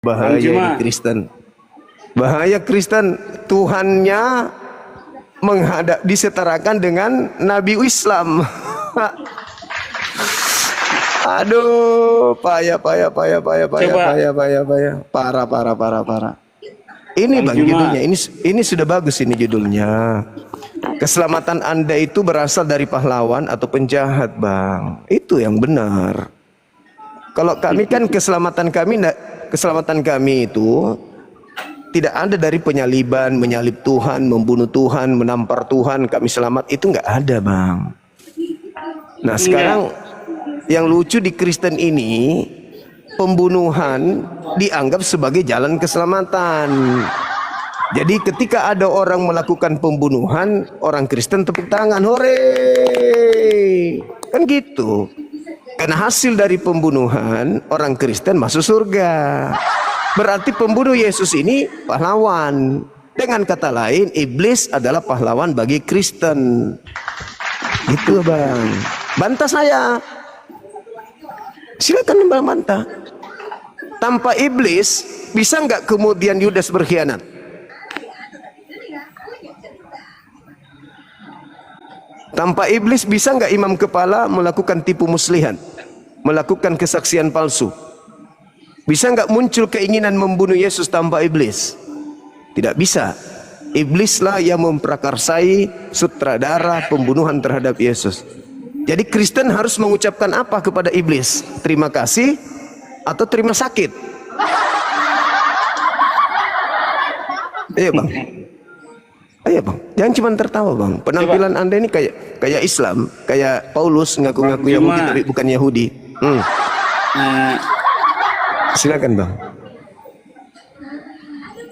Bahaya ini Kristen. Bahaya Kristen, Tuhannya disetarakan dengan Nabi Islam. Aduh, payah. Parah. Ini Bang judulnya, ini sudah bagus ini judulnya. Keselamatan Anda itu berasal dari pahlawan atau penjahat, Bang. Itu yang benar. Kalau kami kan keselamatan kami itu tidak ada dari penyaliban, menyalib Tuhan, membunuh Tuhan, menampar Tuhan, kami selamat, itu nggak ada, Bang. Nah sekarang yang lucu di Kristen ini, pembunuhan dianggap sebagai jalan keselamatan. Jadi ketika ada orang melakukan pembunuhan, orang Kristen tepuk tangan, hore, kan gitu. Karena hasil dari pembunuhan, orang Kristen masuk surga. Berarti pembunuh Yesus ini pahlawan. Dengan kata lain, iblis adalah pahlawan bagi Kristen. Gitu, Bang. Bantah saya. Silakan bantah. Tanpa iblis, bisa nggak kemudian Yudas berkhianat? Tanpa iblis bisa nggak imam kepala melakukan tipu muslihat, melakukan kesaksian palsu? Bisa nggak muncul keinginan membunuh Yesus tanpa iblis? Tidak bisa. Iblislah yang memprakarsai sutradara pembunuhan terhadap Yesus. Jadi Kristen harus mengucapkan apa kepada iblis? Terima kasih atau terima sakit? Iya Bang. Ayo Bang, jangan cuma tertawa Bang. Penampilan Anda ini kayak Islam, kayak Paulus ngaku-ngaku Yahudi tapi bukan Yahudi. Silakan Bang.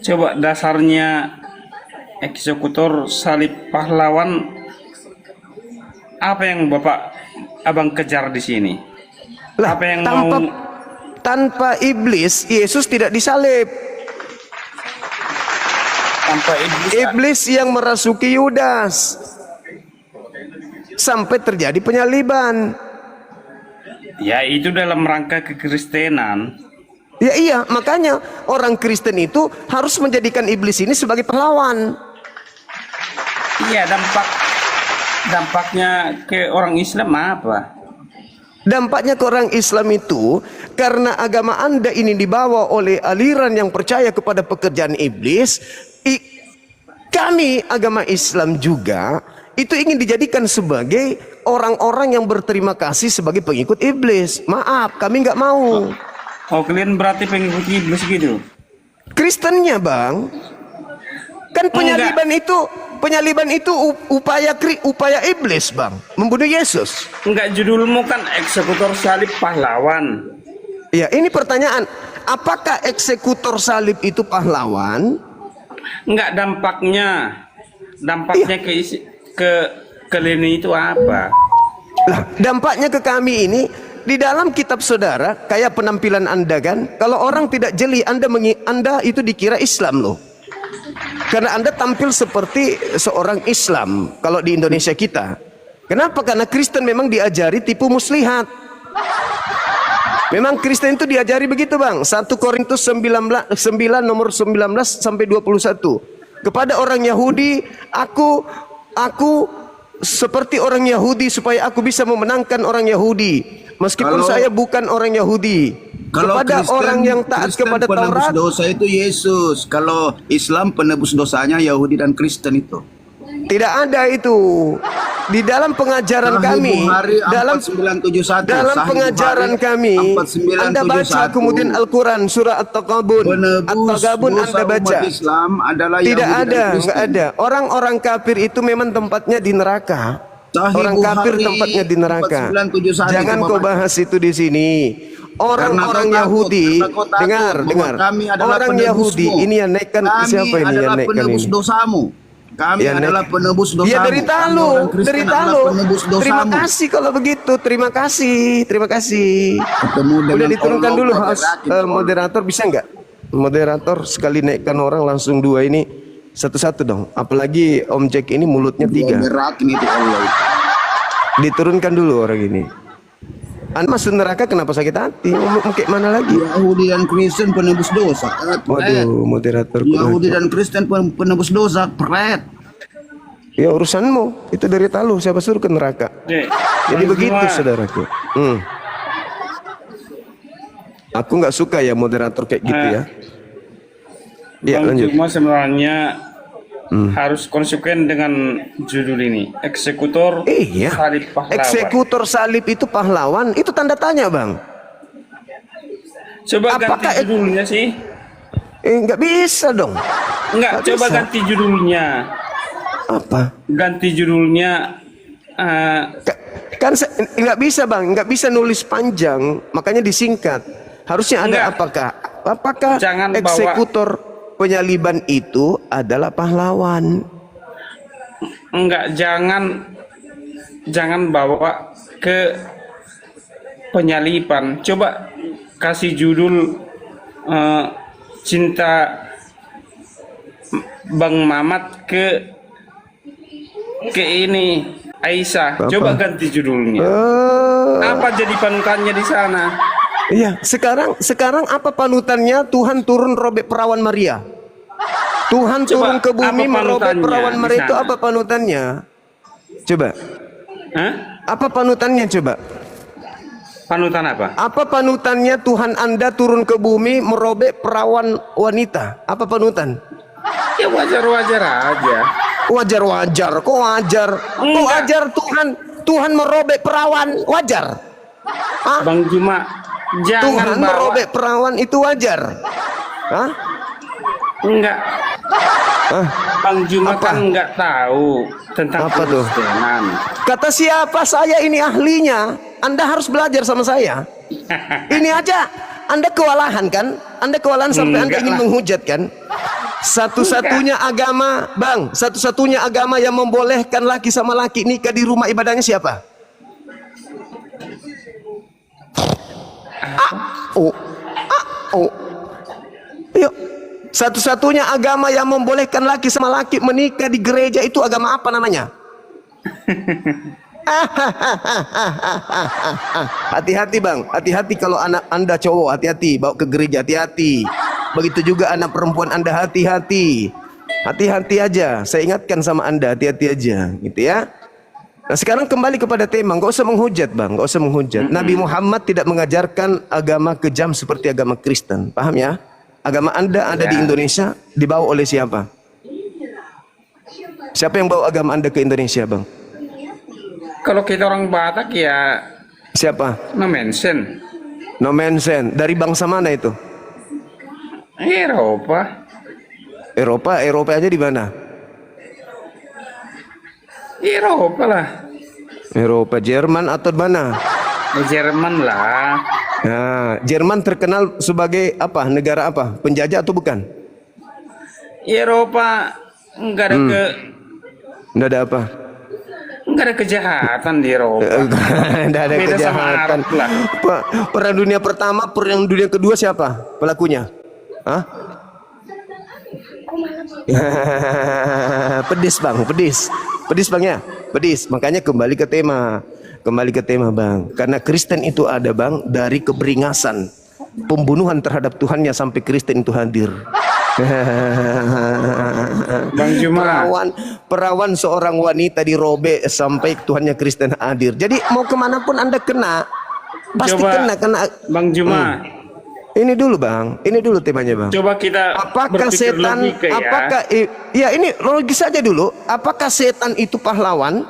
Coba dasarnya eksekutor salib pahlawan, apa yang Abang kejar di sini? Lah, apa yang tanpa iblis Yesus tidak disalib. Tanpa iblis yang merasuki Yudas sampai terjadi penyaliban. Ya itu dalam rangka kekristenan. Ya iya, makanya orang Kristen itu harus menjadikan iblis ini sebagai pahlawan. Iya, dampaknya ke orang Islam apa? Dampaknya ke orang Islam itu karena agama Anda ini dibawa oleh aliran yang percaya kepada pekerjaan iblis. Kami agama Islam juga itu ingin dijadikan sebagai orang-orang yang berterima kasih sebagai pengikut iblis. Maaf, kami nggak mau. Oh, kalian berarti pengikut iblis gitu? Kristennya Bang, kan penyaliban itu upaya iblis Bang, membunuh Yesus. Enggak, judulmu kan eksekutor salib pahlawan. Ya, ini pertanyaan, apakah eksekutor salib itu pahlawan? Enggak, dampaknya ke kalian itu apa? Lah, dampaknya ke kami ini di dalam kitab saudara, kayak penampilan Anda kan, kalau orang tidak jeli, Anda itu dikira Islam loh. Karena Anda tampil seperti seorang Islam kalau di Indonesia kita. Kenapa? Karena Kristen memang diajari tipu muslihat. Memang Kristen itu diajari begitu Bang. 1 Korintus 9 nomor 19 sampai 21. Kepada orang Yahudi, aku seperti orang Yahudi supaya aku bisa memenangkan orang Yahudi. Meskipun saya bukan orang Yahudi. Kepada Kristen, orang yang taat kepada Taurat, dosa itu Yesus. Kalau Islam penebus dosanya Yahudi dan Kristen itu. Tidak ada itu. Di dalam pengajaran kami, dalam pengajaran kami, Anda baca kemudian Al-Quran surah At-Taghabun. At-Taghabun Anda baca. Islam adalah tidak ada, enggak ada. Orang-orang kafir itu memang tempatnya di neraka. Orang kafir tempatnya di neraka. Jangan kau bahas itu di sini. Orang-orang Yahudi, dengar. Orang Yahudi ini yang naikkan siapa ini yang naikkan ini? Kami adalah penebus dosa. Ya derita lu. Terima kasih kalau begitu. Terima kasih. Udah diturunkan dulu moderator, bisa nggak? Moderator sekali naikkan orang langsung dua ini satu-satu dong. Apalagi Om Jack ini mulutnya 3. Diturunkan dulu orang ini. Anda masuk neraka kenapa sakit hati? Mau kayak mana lagi? Yahudi dan Kristen penebus dosa. Waduh, moderator. Yahudi dan Kristen penebus dosa. Pret. Ya urusanmu. Itu dari talu. Siapa suruh ke neraka? Jadi begitu, saudaraku. Aku nggak suka ya moderator kayak gitu ya. Ya, Bang lanjut. Juma sebenarnya harus konsekuen dengan judul ini. Eksekutor Iya. salib pahlawan. Eksekutor salib itu pahlawan. Itu tanda tanya, Bang. Coba ganti Apakah judulnya sih. nggak bisa dong. Enggak, Nggak coba bisa. ganti judulnya. Apa? Ganti judulnya. Kan nggak bisa, Bang. Nggak bisa nulis panjang. Makanya disingkat. Harusnya ada Enggak. apakah Jangan bawa- eksekutor penyaliban itu adalah pahlawan? Enggak, jangan bawa ke penyaliban. Coba kasih judul cinta Bang Mamat ke ini Aisyah. Coba ganti judulnya. Apa jadi panutannya di sana? Iya, sekarang apa panutannya? Tuhan turun robek perawan Maria. Tuhan turun ke bumi apa merobek panutannya perawan di Maria itu sana? apa panutannya? Coba. Hah? Apa panutannya coba? Panutan apa? Apa panutannya Tuhan Anda turun ke bumi merobek perawan wanita? Apa panutan? Ya wajar-wajar aja. Wajar-wajar, kok wajar? Kok Enggak. wajar Tuhan merobek perawan? Wajar? Hah? Bang Juma, jangan Tuhan bawa. merobek perawan itu wajar? Hah? Enggak. Bang Juma Apa? kan enggak tahu tentang Apa tuh? Kristenan. Kata siapa? Saya ini ahlinya. Anda harus belajar sama saya. Ini aja Anda kewalahan kan? Anda kewalahan sampai Anda Enggak ingin lah. menghujat kan? Satu-satunya agama, Bang, satu-satunya agama yang membolehkan laki sama laki nikah di rumah ibadahnya siapa? Oh. Oh. Yuk. Satu-satunya agama yang membolehkan laki sama laki menikah di gereja itu agama apa namanya? Hati-hati, Bang, hati-hati kalau anak Anda cowok, hati-hati bawa ke gereja, hati-hati. Begitu juga anak perempuan Anda, hati-hati. Hati-hati aja, saya ingatkan sama Anda, hati-hati aja, gitu ya. Nah, sekarang kembali kepada tema, nggak usah menghujat, Bang, nggak usah menghujat. Nabi Muhammad tidak mengajarkan agama kejam seperti agama Kristen, paham ya? Agama Anda ada di Indonesia, dibawa oleh siapa? Siapa yang bawa agama Anda ke Indonesia, Bang? Kalau kita orang Batak ya Siapa? no mention. No mention. Dari bangsa mana itu? Eropa. Eropa aja di mana? Eropa lah. Eropa, Jerman atau mana? Jerman lah. Nah, Jerman terkenal sebagai apa? Negara apa? Penjajah atau bukan? Eropa enggak ada Nggak ada apa? enggak ada kejahatan di Eropa. Nggak ada Beda sama kejahatan. Arab lah. Perang dunia pertama, perang dunia kedua siapa pelakunya? Hah? Pedis, Bang, pedis Bang ya, pedis. Makanya kembali ke tema, Bang. Karena Kristen itu ada, Bang, dari keberingasan, pembunuhan terhadap Tuhannya sampai Kristen itu hadir. Bang Juma. Perawan seorang wanita dirobek sampai Tuhannya Kristen hadir. Jadi mau kemanapun Anda kena, pasti Coba, kena. Bang Juma. Ini dulu, Bang, ini dulu temanya, Bang. Coba kita Apakah berpikir setan? logika ya. Apakah ya ini logis saja dulu. Apakah setan itu pahlawan?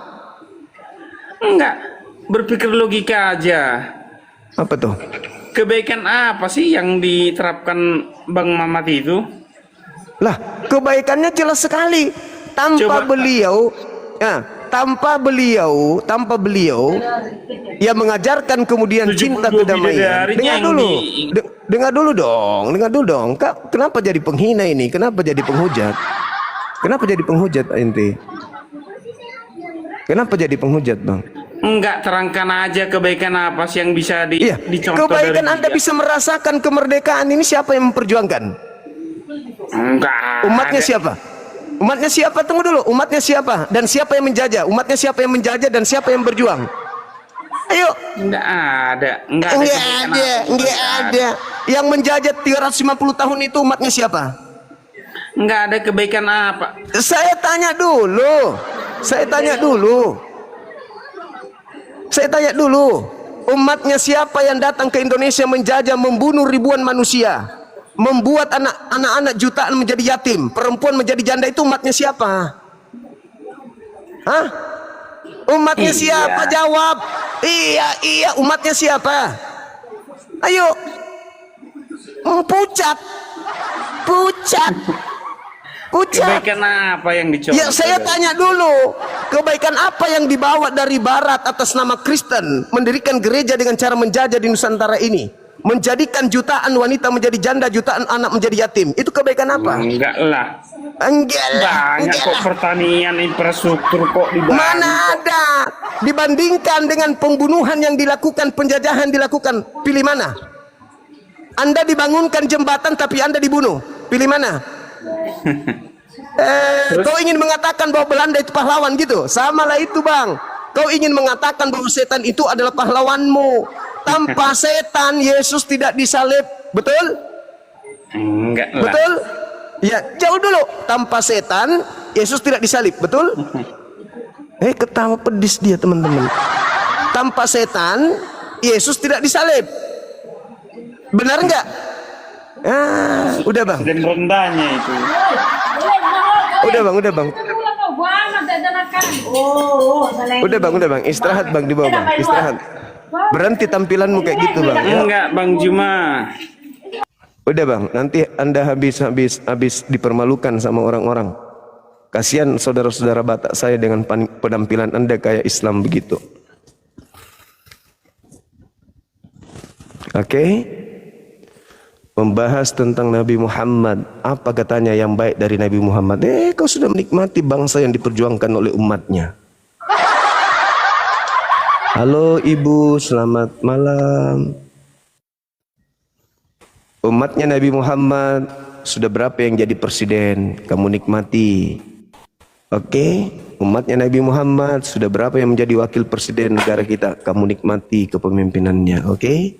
Enggak, berpikir logika aja. Apa tuh? Kebaikan apa sih yang diterapkan Bang Mamat itu? Lah, kebaikannya jelas sekali. Tanpa Coba. beliau, ya, tanpa beliau yang mengajarkan kemudian 72 cinta kedamaian. bidadarinya Dengar yang dulu. di- Dengar dulu dong. Kenapa jadi penghina ini? Kenapa jadi penghujat? Kenapa jadi penghujat ente? Kenapa jadi penghujat, Bang? Enggak, terangkan aja kebaikan apa sih yang bisa Iya, dicontoh kebaikan dari Anda dia. bisa merasakan kemerdekaan ini siapa yang memperjuangkan? Enggak. Umatnya ada. siapa? Umatnya siapa? Tunggu dulu. Umatnya siapa? Dan siapa yang menjajah? Umatnya siapa yang menjajah dan siapa yang berjuang? Ayo. Enggak ada. Enggak ada. Enggak kebaikan ada, apa-apa. enggak ada. Yang menjajah 350 tahun itu umatnya siapa? Enggak ada kebaikan apa. Saya tanya dulu. Saya tanya dulu. Saya tanya dulu. Umatnya siapa yang datang ke Indonesia menjajah, membunuh ribuan manusia, membuat anak-anak jutaan menjadi yatim, perempuan menjadi janda, itu umatnya siapa? Hah? Umatnya Iya. siapa? Jawab. Iya, umatnya siapa? Ayo. Pucat. Kebaikan apa yang dicoba? Ya, saya tanya dulu, kebaikan apa yang dibawa dari barat atas nama Kristen, mendirikan gereja dengan cara menjajah di Nusantara ini, menjadikan jutaan wanita menjadi janda, jutaan anak menjadi yatim. Itu kebaikan apa? Enggak lah. Enggak lah. Banyak kok pertanian, infrastruktur kok di Bali. Mana ada? Dibandingkan dengan pembunuhan yang dilakukan, penjajahan dilakukan, pilih mana? Anda dibangunkan jembatan tapi Anda dibunuh. Pilih mana? Kau ingin mengatakan bahwa Belanda itu pahlawan gitu? Samalah itu, Bang. Kau ingin mengatakan bahwa setan itu adalah pahlawanmu. Tanpa setan Yesus tidak disalib. Betul? Enggak lah. Betul? Ya, jauh dulu. Tanpa setan Yesus tidak disalib. Betul? Ketawa pedis dia, teman-teman. Tanpa setan Yesus tidak disalib. Benar enggak? Udah, Bang. Dan rendahnya itu. Udah, Bang. Udah, Bang. Istirahat, Bang, di bawah, Bang. Istirahat. Berhenti tampilanmu kayak gitu, Bang. Ya. Enggak, Bang Juma. Udah, Bang. Nanti Anda habis dipermalukan sama orang-orang. Kasihan saudara-saudara Batak saya dengan penampilan Anda kayak Islam begitu. Oke? Membahas tentang Nabi Muhammad. Apa katanya yang baik dari Nabi Muhammad? Kau sudah menikmati bangsa yang diperjuangkan oleh umatnya. Halo Ibu, selamat malam. Umatnya Nabi Muhammad sudah berapa yang jadi presiden? Kamu nikmati. Oke? Umatnya Nabi Muhammad sudah berapa yang menjadi wakil presiden negara kita? Kamu nikmati kepemimpinannya. Oke?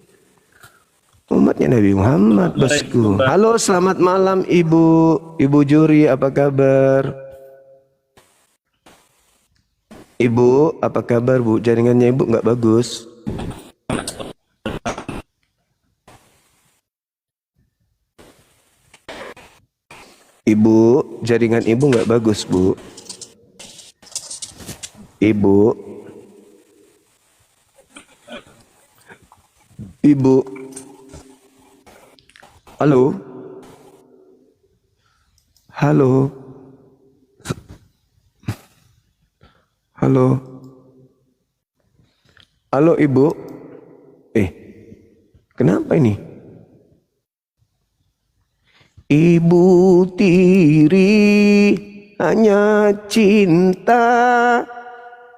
Umatnya Nabi Muhammad, bosku. Halo, selamat malam Ibu Juri, apa kabar? Ibu, apa kabar, Bu? Jaringannya Ibu nggak bagus. Ibu, jaringan Ibu nggak bagus, Bu. Ibu. Halo. Halo. Halo. Halo, Ibu. Kenapa ini? Ibu tiri hanya cinta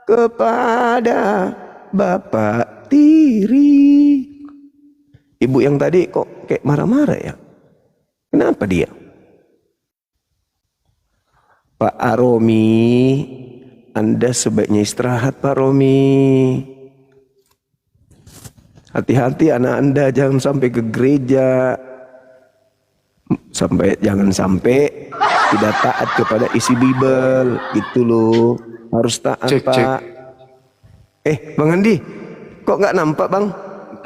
kepada Bapak tiri. Ibu yang tadi kok kayak marah-marah ya? Kenapa dia? Pak Aromi, Anda sebaiknya istirahat, Pak Romi. Hati-hati anak Anda, jangan sampai ke gereja. Jangan sampai tidak taat kepada isi Bible. Gitu loh. Harus taat, Pak. Bang Andi, kok nggak nampak, Bang?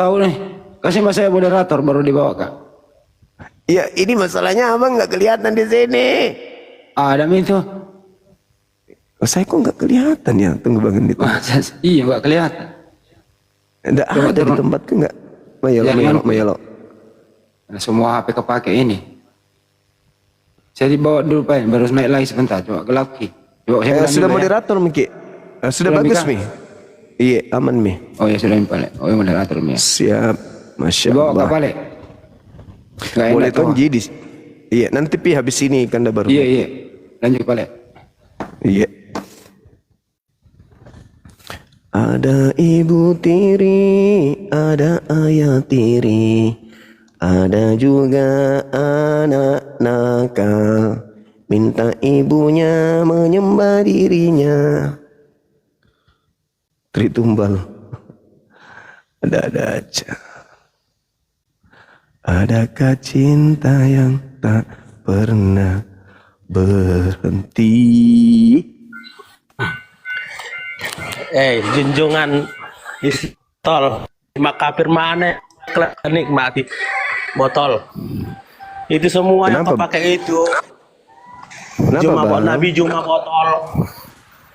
Tahu nih. Kasih mas saya moderator baru dibawa, Kak. Ya, ini masalahnya abang nggak kelihatan di sini. Adam itu. Saya kok nggak kelihatan ya? Tunggu Bang Andi. Iya, nggak kelihatan. Nggak ada di tempatku nggak? Mayalo. Semua HP kepake ini. Saya dibawa dulu, Pak. Baru naik lagi sebentar. Coba gelap ki. Sudah moderator Miki. Sudah bagus Mi. Iya, aman Mi. Oh ya, sudah Pak. Oh ya, moderator Mi. Siap. Masya Bawa Allah. kapal. Boleh tuh jadi. Iya, nanti Pi habis ini Kanda baru. Iya. Lanjut kapal. Iya. Ada ibu tiri, ada ayah tiri, ada juga anak nakal, minta ibunya menyembah dirinya. Tritumbal. Ada-ada aja. Adakah cinta yang tak pernah berhenti? Junjungan istol makafir mana nikmati botol itu semua yang Kenapa? kau pakai itu Kenapa, cuma buat Bang? Nabi cuma botol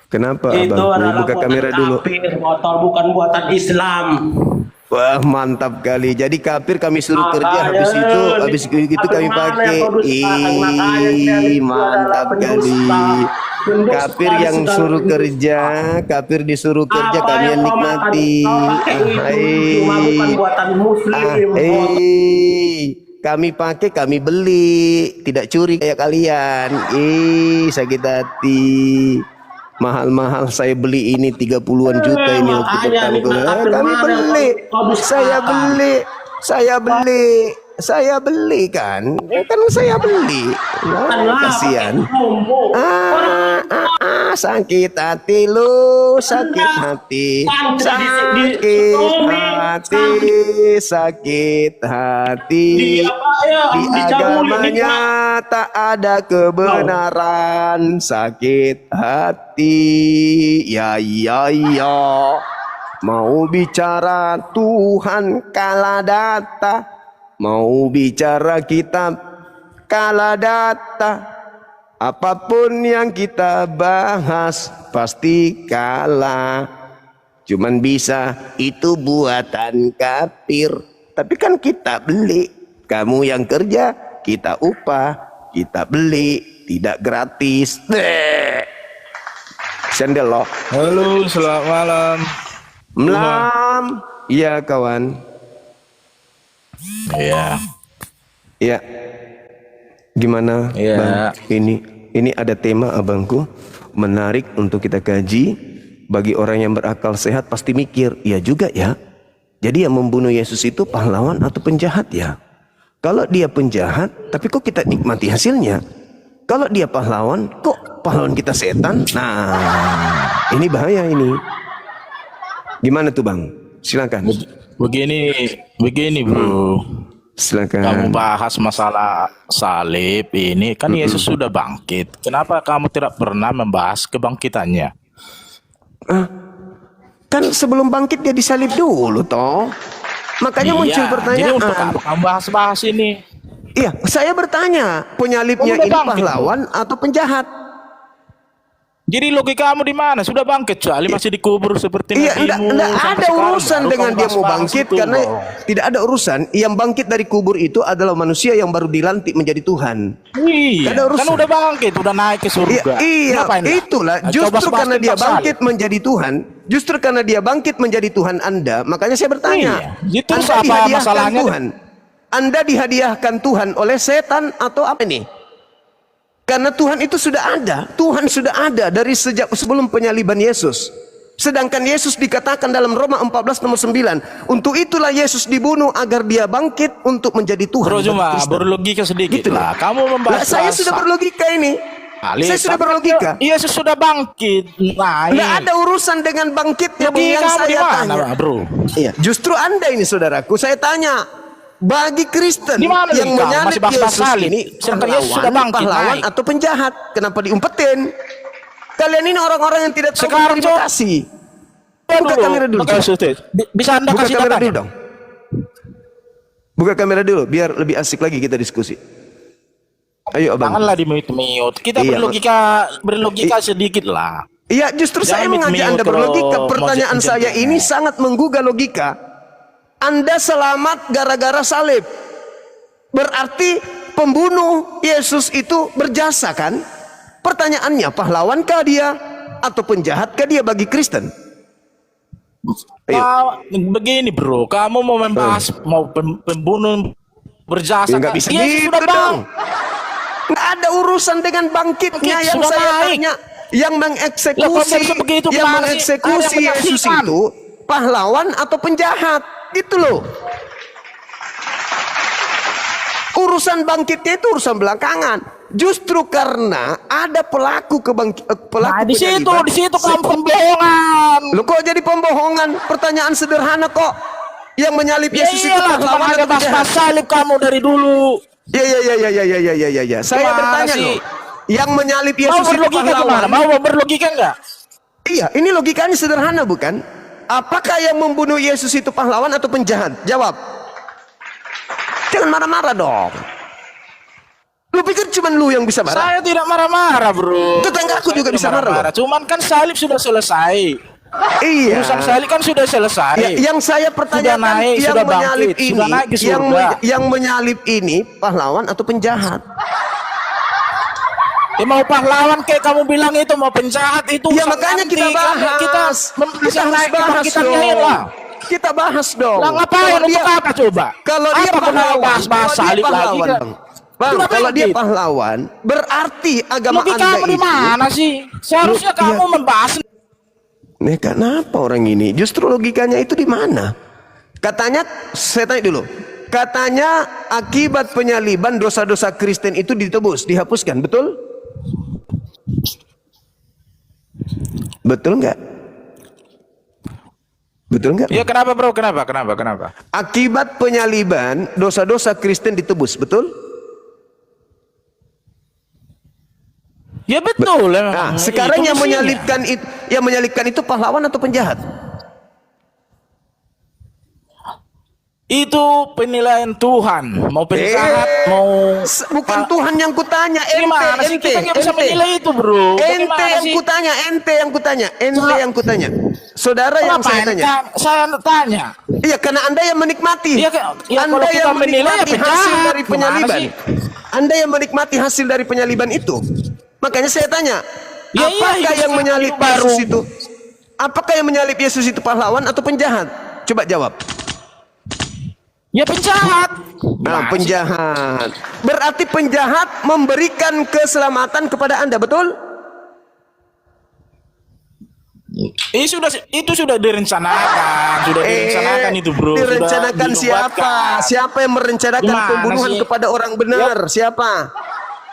Kenapa, itu Abangku? adalah Buka buatan kamera dulu. kafir, botol bukan buatan Islam. Wah, mantap kali. Jadi kafir kami suruh kerja, Makanya, habis itu kami pakai. Mantap kali. Kafir yang suruh kerja, kafir disuruh kerja, Apa kami yang kau makan? nikmati. Kau pakai itu cuma bukan buatan Muslim. Kami pakai, kami beli, tidak curi kayak kalian. Sakit hati. Mahal-mahal saya beli ini 30-an juta ini waktu makanya pertama. nikmat Kami kafir beli, mana kau bisa saya beli kan saya beli. Kasihan. Sakit hati lu, sakit hati, sakit hati. Di agamanya tak ada kebenaran, sakit hati. Ya. Mau bicara Tuhan kalah data, mau bicara kitab kalah data. Apapun yang kita bahas pasti kalah. Cuman bisa itu buatan kafir. Tapi kan kita beli. Kamu yang kerja, kita upah, kita beli, tidak gratis. Sendel loh. Halo, selamat malam. Malam. Iya kawan. Iya. Iya. Gimana Iya. Bang? Ini ada tema abangku menarik untuk kita kaji. Bagi orang yang berakal sehat pasti mikir, iya juga ya. Jadi yang membunuh Yesus itu pahlawan atau penjahat ya? Kalau dia penjahat, tapi kok kita nikmati hasilnya? Kalau dia pahlawan, kok pahlawan kita setan? Nah, ini bahaya ini. Gimana tuh Bang? Silakan. Begini bro. Silakan. Kamu bahas masalah salib ini kan Yesus sudah bangkit. Kenapa kamu tidak pernah membahas kebangkitannya? Kan sebelum bangkit dia disalib dulu toh. Makanya muncul Jadi pertanyaan. untuk apa kamu bahas ini? Iya, saya bertanya, penyalibnya Kamu udah ini bangkit, pahlawan atau penjahat? Jadi logika kamu di mana? Sudah bangkit kecuali masih dikubur seperti Iya, nabimu enggak sampai ada sekarang, urusan baru dengan kamu dia mau bahas-bahas bangkit itu, karena bro. tidak ada urusan. Yang bangkit dari kubur itu adalah manusia yang baru dilantik menjadi Tuhan. Iya, Gak ada urusan. kan udah bangkit, udah naik ke surga. Iya, Ngapain dah? itulah. Nah, Justru coba bahas karena dia tentang salib. bangkit menjadi Tuhan, justru karena dia bangkit menjadi Tuhan Anda, makanya saya bertanya. Iya, itu Anda apa dihadiahkan masalahnya? Tuhan? Anda dihadiahkan Tuhan oleh setan atau apa nih? Karena Tuhan itu sudah ada. Tuhan sudah ada dari sejak sebelum penyaliban Yesus. Sedangkan Yesus dikatakan dalam Roma 14 nomor 9. Untuk itulah Yesus dibunuh agar dia bangkit untuk menjadi Tuhan. Bro, bagi cuma Kristen. berlogika sedikit Gitu lah. loh. Kamu Lah, membahas saya sudah berlogika ini. Saya sudah berlogika. Yesus sudah bangkit. Nah, Nggak ada urusan dengan bangkitnya Bung, Logika yang kamu saya di mana, tanya. bro? Iya, justru Anda ini saudaraku, saya tanya. Bagi Kristen Di mana yang logika? menyalib Masih bahas-bahas Yesus salib. ini Sedangkan Yesus sudah bangkit, pahlawan naik. atau penjahat? Kenapa diumpetin? Kalian ini orang-orang yang tidak tahu Sekarang, berterima Cok. kasih. Buka kamera dulu. Oke, Cok. bisa Anda Buka kasih kamera datanya? dulu dong. Buka kamera dulu biar lebih asik lagi kita diskusi. Ayo abang. Janganlah di mute. Kita Iya, berlogika sedikit lah. Iya, justru saya Jangan mengajak mute Anda kalau berlogika. mau Pertanyaan saya jenjang. ini sangat menggugah logika. Anda selamat gara-gara salib. Berarti pembunuh Yesus itu berjasa kan? Pertanyaannya, pahlawankah dia atau penjahatkah dia bagi Kristen? Ayo. Begini bro, kamu mau membahas mau pembunuh berjasa Ya, nggak kan? bisa Yesus gitu sudah dong. Nggak ada urusan dengan bangkitnya Bangkit yang sudah saya naik. tanya. Yang Lah, mengeksekusi, kok bisa begitu? yang Gimana sih? mengeksekusi Ada yang Yesus menyaksikan. itu pahlawan atau penjahat? Gitu loh. Urusan bangkitnya itu urusan belakangan. Justru karena ada pelaku pelaku Nah, di penyaliban. situ kamu pembohongan. Lo kok jadi pembohongan? Pertanyaan sederhana kok. Yang menyalip Ya Yesus itu iyalah, cuma pahlawan aja atau penjahat? bahas salib kamu dari dulu. Ya. Saya Gimana bertanya sih? loh. Yang menyalip Mau Yesus itu berlogika kemana? pahlawan. Mau berlogika enggak? Iya, ini logikanya sederhana bukan? Apakah yang membunuh Yesus itu pahlawan atau penjahat? Jawab. Jangan marah-marah dong. Lu pikir cuma lu yang bisa marah? Saya tidak marah-marah, bro. Tetanggaku Saya juga tidak bisa marah loh. Cuman kan salib sudah selesai. Iya. Urusan salib kan sudah selesai. Yang saya pertanyakan, Sudah naik, yang sudah menyalip bangkit, ini, sudah naik ke surga. yang menyalip ini pahlawan atau penjahat? Ya mau pahlawan kayak kamu bilang itu, mau penjahat itu. Ya urusan makanya nanti. kita bahas. Kita harus naik bahas kebangkitannya dong. lah. Kita bahas dong. Lah ngapain untuk apa coba? Kalau dia Apa kena pahlawan, bahas-bahas kalau dia salib lagi pahlawan, kan? Bang, Kenapa kalau dia begitu? pahlawan, berarti agama Logika Anda kamu di itu. mana sih? Seharusnya Lu- kamu iya. membahas. Nih, kenapa orang ini? Justru logikanya itu di mana? Katanya, saya tanya dulu. Katanya akibat penyaliban dosa-dosa Kristen itu ditebus, dihapuskan, betul? Betul nggak? Betul nggak? Ya kenapa bro? Kenapa? Akibat penyaliban dosa-dosa Kristen ditebus, betul? Ya betul. Nah, sekarang Itu yang mestinya. menyalibkan itu pahlawan atau penjahat? Itu penilaian Tuhan. Mau penjahat, mau Bukan Tuhan yang kutanya, gimana sih kita nggak bisa menilai itu bro? Ente Bagaimana yang sih? kutanya, ente yang kutanya. Saudara yang saya Ngapain tanya. saya tanya. Iya, karena Anda yang menikmati. Iya, ya Anda kalau kita yang menilai ya menikmati hasil penjahat. dari Gimana penyaliban. sih? Anda yang menikmati hasil dari penyaliban itu. Makanya saya tanya, Ya, apakah iya, itu yang menyalip baru. Yesus itu? Apakah yang menyalip Yesus itu pahlawan atau penjahat? Coba jawab. Ya penjahat. Nah, penjahat. Berarti penjahat memberikan keselamatan kepada Anda, betul? Itu sudah direncanakan, itu bro. Direncanakan Sudah siapa? dibuatkan. Siapa yang merencanakan Gimana pembunuhan sih? kepada orang benar? Siapa?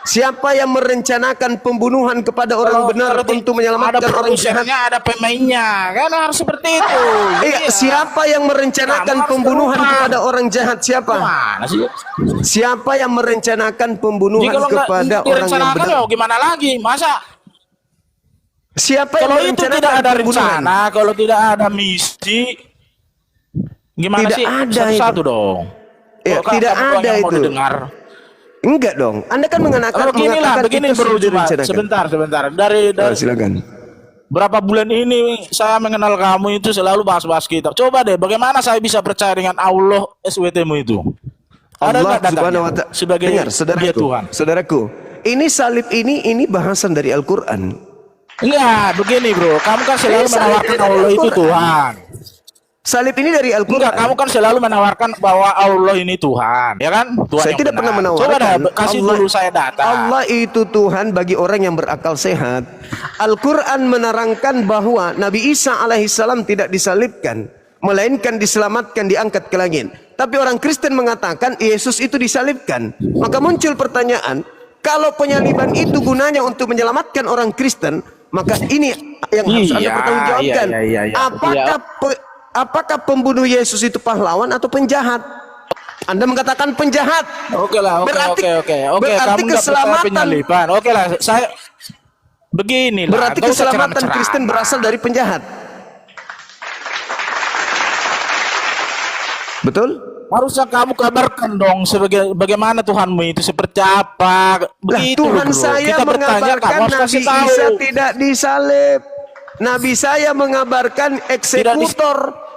Siapa yang merencanakan pembunuhan kepada orang benar untuk menyelamatkan ada orang jahat? produsernya, ada pemainnya, kan harus seperti itu. Iya, siapa yang merencanakan Kamu harus pembunuhan berubah. kepada orang jahat? Siapa? Gimana sih? Siapa yang merencanakan Jadi pembunuhan kalau nggak kepada orang yang direncanakan benar? ya gimana lagi? Masa Siapa yang kalau itu merencanakan tidak ada pembunuhan? rencana, kalau tidak ada misi, gimana Tidak sih? ada Satu-satu dong. Ya, Kok tidak kamu doang ada yang mau itu. didengar? Enggak dong. Anda kan Kalau begini itu bro, sudah coba direncanakan. sebentar. Dari Silakan. berapa bulan ini saya mengenal kamu itu selalu bahas-bahas kita. Coba deh, bagaimana saya bisa percaya dengan Allah SWT-mu itu? Ada Allah nggak datanya Subhanahu wa Ta'ala. sebagai Dengar, dia Tuhan? saudaraku. Ini salib ini bahasan dari Al-Quran. Enggak, begini bro. Kamu kan selalu Ini salib menawarkan dari Allah itu Al-Quran. Tuhan. Salib ini dari Enggak, Al-Quran. kamu kan selalu menawarkan bahwa Allah ini Tuhan, ya kan? Tuhan Saya yang tidak benar. pernah menawarkan. Coba dah, kasih dulu saya data. Allah itu Tuhan bagi orang yang berakal sehat. Al-Quran menerangkan bahwa Nabi Isa alaihissalam tidak disalibkan, melainkan diselamatkan, diangkat ke langit. Tapi orang Kristen mengatakan Yesus itu disalibkan. Maka muncul pertanyaan, kalau penyaliban itu gunanya untuk menyelamatkan orang Kristen, maka ini yang harus Anda Iya, pertanggungjawabkan. iya. Apakah pembunuh Yesus itu pahlawan atau penjahat? Anda mengatakan penjahat. Oke lah, oke. Berarti Kamu nggak percaya keselamatan penyaliban. Oke lah, saya begini lah. berarti nggak usah keselamatan ceramah-ceramah. Kristen berasal dari penjahat. Betul? Harusnya kamu kabarkan dong bagaimana Tuhanmu itu seperti apa. Lah, Begitu Tuhan bro. saya Kita bertanya, kamu mengabarkan harus Nabi kasih tahu. Isa tidak disalib. Nabi saya mengabarkan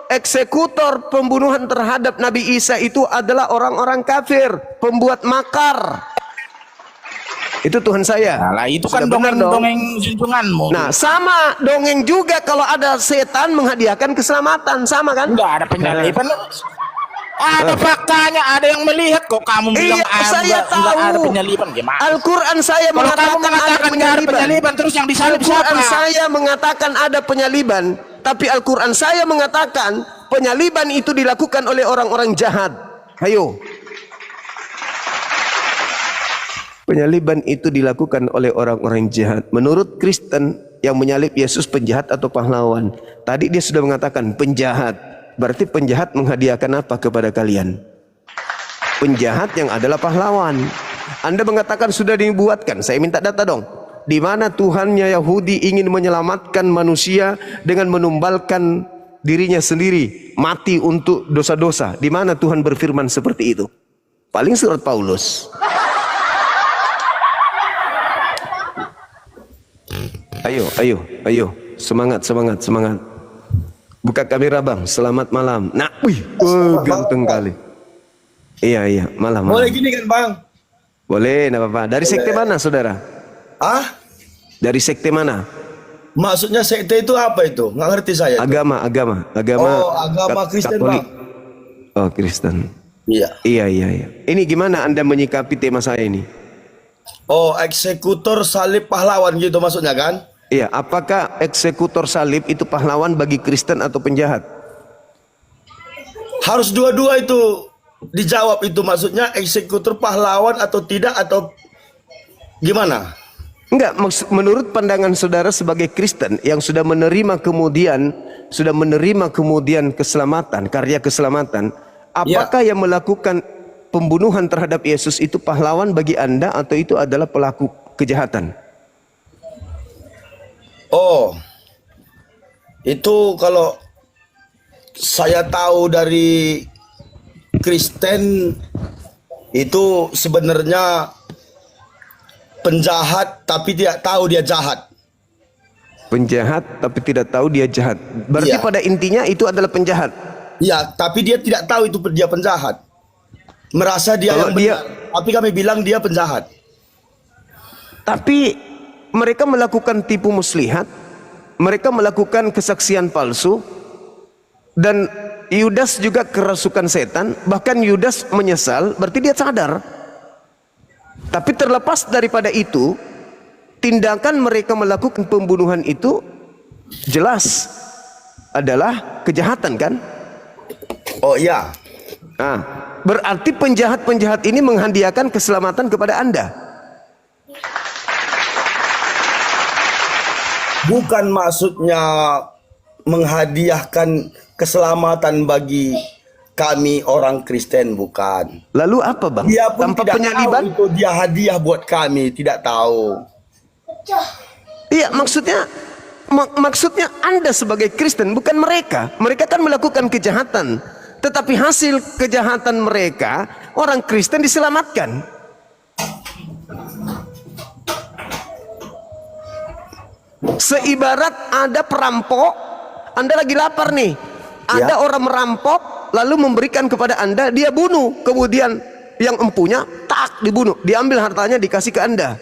eksekutor pembunuhan terhadap Nabi Isa itu adalah orang-orang kafir, pembuat makar. Itu Tuhan saya. Nah, lah, itu kan Sudah benar dong. dongeng junjunganmu. Nah, sama dongeng juga kalau ada setan menghadiahkan keselamatan, sama kan? Enggak ada penyaliban. Ada faktanya, ada yang melihat kok kamu bilang Iya, saya enggak ada tahu. penyaliban gimana? Al-Quran saya Kalau kamu mengatakan ada mengatakan nggak ada penyaliban. penyaliban, terus yang disalib Al-Quran siapa? saya mengatakan ada penyaliban, tapi Al-Quran saya mengatakan penyaliban itu dilakukan oleh orang-orang jahat. Ayo. Penyaliban itu dilakukan oleh orang-orang jahat. Menurut Kristen, yang menyalib Yesus penjahat atau pahlawan? Tadi dia sudah mengatakan penjahat. Berarti penjahat menghadiahkan apa kepada kalian? Penjahat yang adalah pahlawan. Anda mengatakan sudah dibuatkan. Saya minta data dong. Di mana Tuhannya Yahudi ingin menyelamatkan manusia dengan menumbalkan dirinya sendiri mati untuk dosa-dosa? Di mana Tuhan berfirman seperti itu? Paling surat Paulus. Ayo. Semangat. Buka kamera bang. Selamat malam. Nah, ganteng kali. Iya, malam. Boleh gini kan bang? Boleh, enggak apa-apa. Dari sekte mana, saudara? Ah? Dari sekte mana? Maksudnya sekte itu apa itu? Nggak ngerti saya. Agama. Oh, agama Kristen Katolik. bang. Oh, Kristen. Iya. Iya. Ini gimana Anda menyikapi tema saya ini? Oh, eksekutor salib pahlawan gitu maksudnya kan? Iya, apakah eksekutor salib itu pahlawan bagi Kristen atau penjahat? Harus dua-dua itu dijawab itu, maksudnya eksekutor pahlawan atau tidak atau gimana? Enggak, menurut pandangan saudara sebagai Kristen yang sudah menerima kemudian keselamatan, karya keselamatan, apakah yang melakukan pembunuhan terhadap Yesus itu pahlawan bagi Anda atau itu adalah pelaku kejahatan? Oh, itu kalau saya tahu dari Kristen itu sebenarnya penjahat tapi tidak tahu dia jahat. Penjahat tapi tidak tahu dia jahat. Berarti pada intinya itu adalah penjahat. Iya, tapi dia tidak tahu itu dia penjahat. Merasa dia Kalau yang benar, tapi kami bilang dia penjahat. Tapi mereka melakukan tipu muslihat, mereka melakukan kesaksian palsu, dan Yudas juga kerasukan setan. Bahkan Yudas menyesal, berarti dia sadar. Tapi terlepas daripada itu, tindakan mereka melakukan pembunuhan itu jelas adalah kejahatan kan? Oh iya. Nah, berarti penjahat-penjahat ini menghadiahkan keselamatan kepada Anda. Bukan maksudnya menghadiahkan keselamatan bagi kami orang Kristen, bukan. Lalu apa bang? Dia pun Tanpa tidak penyaliban? tahu itu dia hadiah buat kami, tidak tahu. Iya, maksudnya Anda sebagai Kristen, bukan mereka. Mereka kan melakukan kejahatan, tetapi hasil kejahatan mereka, orang Kristen diselamatkan. Seibarat ada perampok, Anda lagi lapar nih, ada orang merampok lalu memberikan kepada Anda, dia bunuh, kemudian yang empunya tak dibunuh, diambil hartanya dikasih ke Anda.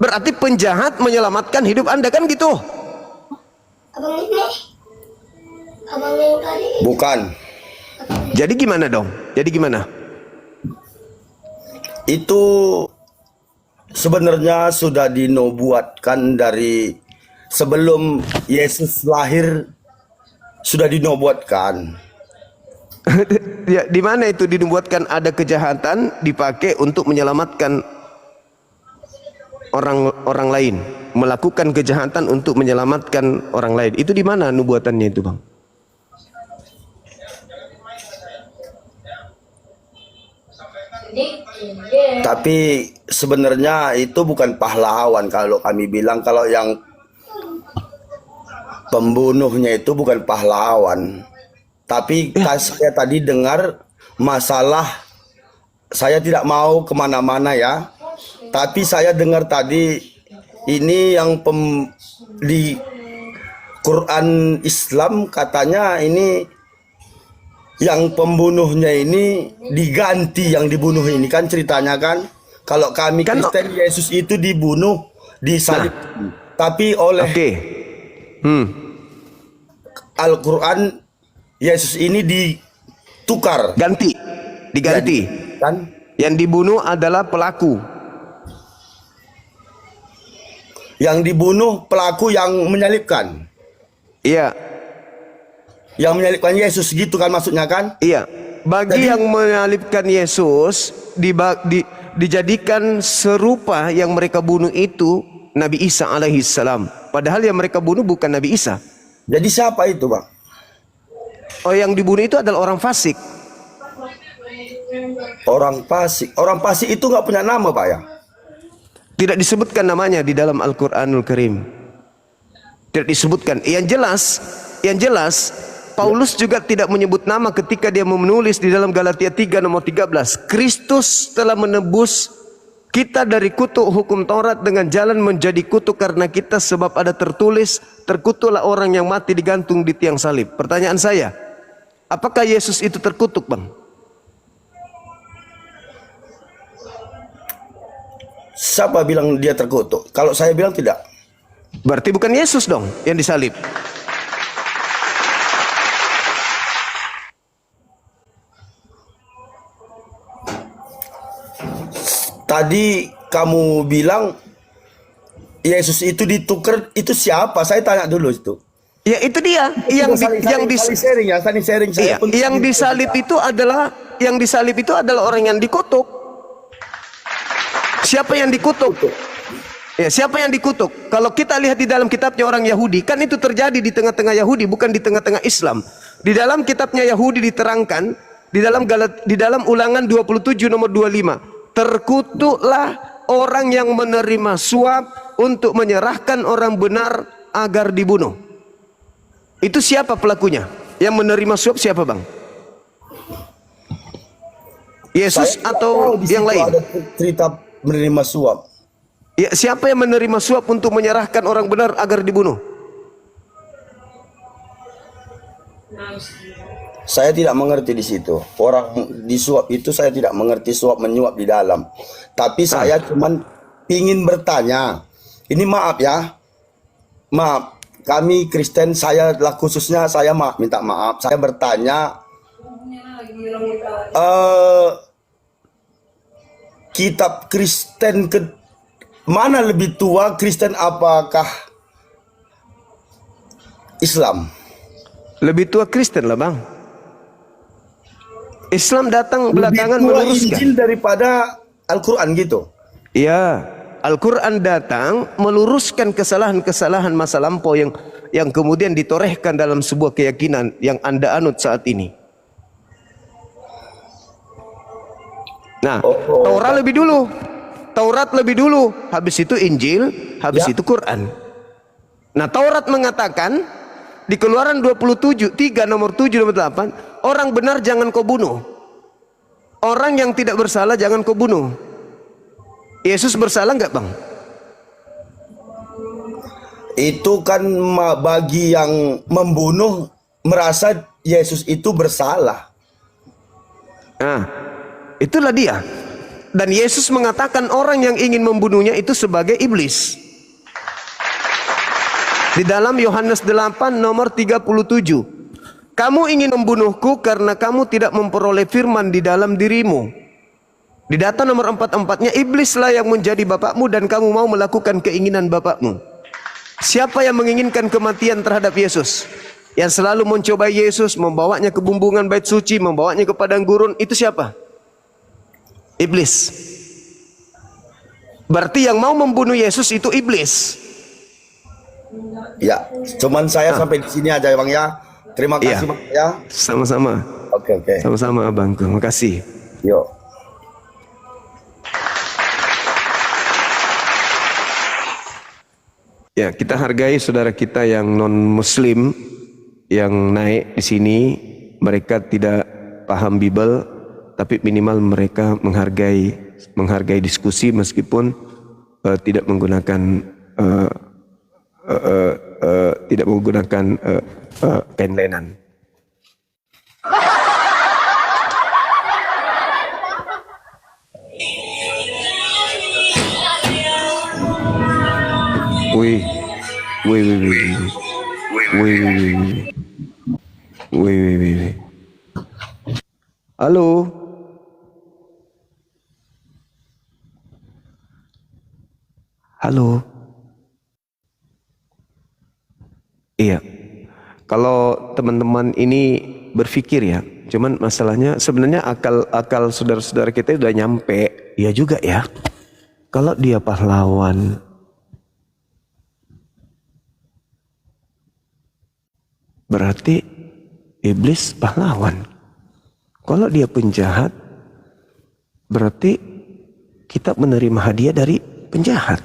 Berarti penjahat menyelamatkan hidup Anda kan gitu? Bukan. Jadi gimana dong? Jadi gimana? Itu sebenarnya sudah dinubuatkan dari sebelum Yesus lahir, sudah dinubuatkan. Ya, di mana itu dinubuatkan ada kejahatan dipakai untuk menyelamatkan orang lain, melakukan kejahatan untuk menyelamatkan orang lain. Itu di mana nubuatannya itu, Bang? Tapi sebenarnya itu bukan pahlawan kalau kami bilang, kalau yang pembunuhnya itu bukan pahlawan. Tapi saya tadi dengar masalah, saya tidak mau kemana-mana ya, tapi saya dengar tadi ini yang di Quran Islam katanya ini yang pembunuhnya ini diganti, yang dibunuh ini kan ceritanya kan. Kalau kami Kristen, Yesus itu dibunuh, disalib, tapi oleh Al-Quran Yesus ini ditukar, diganti kan? Yang dibunuh adalah pelaku. Yang dibunuh pelaku yang menyalibkan. Iya. Yang menyalibkan Yesus gitu kan maksudnya kan? Iya. Bagi yang menyalibkan Yesus dijadikan serupa yang mereka bunuh itu Nabi Isa alaihissalam. Padahal yang mereka bunuh bukan Nabi Isa. Jadi siapa itu, Bang? Oh, yang dibunuh itu adalah orang fasik. Orang fasik itu nggak punya nama, Pak ya? Tidak disebutkan namanya di dalam Al-Qur'anul Karim. Tidak disebutkan. Yang jelas Paulus juga tidak menyebut nama ketika dia menulis di dalam Galatia 3 nomor 13. Kristus telah menebus kita dari kutuk hukum Taurat dengan jalan menjadi kutuk karena kita, sebab ada tertulis, terkutuklah orang yang mati digantung di tiang salib. Pertanyaan saya, apakah Yesus itu terkutuk, Bang? Siapa bilang dia terkutuk? Kalau saya bilang tidak. Berarti bukan Yesus dong yang disalib. Tadi kamu bilang Yesus itu ditukar, itu siapa? Saya tanya dulu itu. Ya itu dia Saling sharing ya, saling sharing. Iya, yang disalib itu adalah orang yang dikutuk. Siapa yang dikutuk? Ya, siapa yang dikutuk? Kalau kita lihat di dalam kitabnya orang Yahudi, kan itu terjadi di tengah-tengah Yahudi, bukan di tengah-tengah Islam. Di dalam kitabnya Yahudi diterangkan di dalam Ulangan 27 nomor 25. Terkutuklah orang yang menerima suap untuk menyerahkan orang benar agar dibunuh. Itu siapa pelakunya? Yang menerima suap siapa, Bang? Yesus atau yang lain? Ada cerita menerima suap. Ya, siapa yang menerima suap untuk menyerahkan orang benar agar dibunuh? Saya tidak mengerti di situ. Orang disuap itu saya tidak mengerti suap menyuap di dalam. Tapi saya cuman ingin bertanya. Ini maaf ya. Maaf. Kami Kristen, saya lah khususnya saya minta maaf. Saya bertanya. Kitab Kristen mana lebih tua, Kristen apakah Islam? Lebih tua Kristen lah, Bang. Islam datang belakangan lebih tua meluruskan. Injil daripada Al-Quran gitu. Ya, Al-Quran datang meluruskan kesalahan-kesalahan masa lampau yang kemudian ditorehkan dalam sebuah keyakinan yang Anda anut saat ini. Nah, Taurat lebih dulu, habis itu Injil, habis itu Quran. Nah, Taurat mengatakan di Keluaran 3 nomor 7 nomor 8, orang benar jangan kau bunuh. Orang yang tidak bersalah jangan kau bunuh. Yesus bersalah enggak, Bang? Itu kan bagi yang membunuh merasa Yesus itu bersalah. Nah, itulah dia. Dan Yesus mengatakan orang yang ingin membunuhnya itu sebagai iblis. Di dalam Yohanes 8 nomor 37. Kamu ingin membunuhku karena kamu tidak memperoleh firman di dalam dirimu. Di data nomor 44-nya, iblislah yang menjadi bapakmu dan kamu mau melakukan keinginan bapakmu. Siapa yang menginginkan kematian terhadap Yesus? Yang selalu mencoba Yesus, membawanya ke bumbungan bait suci, membawanya ke padang gurun, itu siapa? Iblis. Berarti yang mau membunuh Yesus itu iblis. Ya, cuman saya sampai di sini aja, Bang ya. Terima kasih, Bang ya. Sama-sama. Oke. Sama-sama, Abangku. Terima kasih. Yuk. Ya, kita hargai saudara kita yang non-Muslim yang naik di sini. Mereka tidak paham Bible, tapi minimal mereka menghargai diskusi meskipun tidak menggunakan kain lenan. Wih. Halo. Halo. Iya. Kalau teman-teman ini berpikir ya, cuman masalahnya sebenarnya akal saudara-saudara kita udah nyampe. Ya juga ya. Kalau dia pahlawan, berarti iblis pahlawan. Kalau dia penjahat, berarti kita menerima hadiah dari penjahat.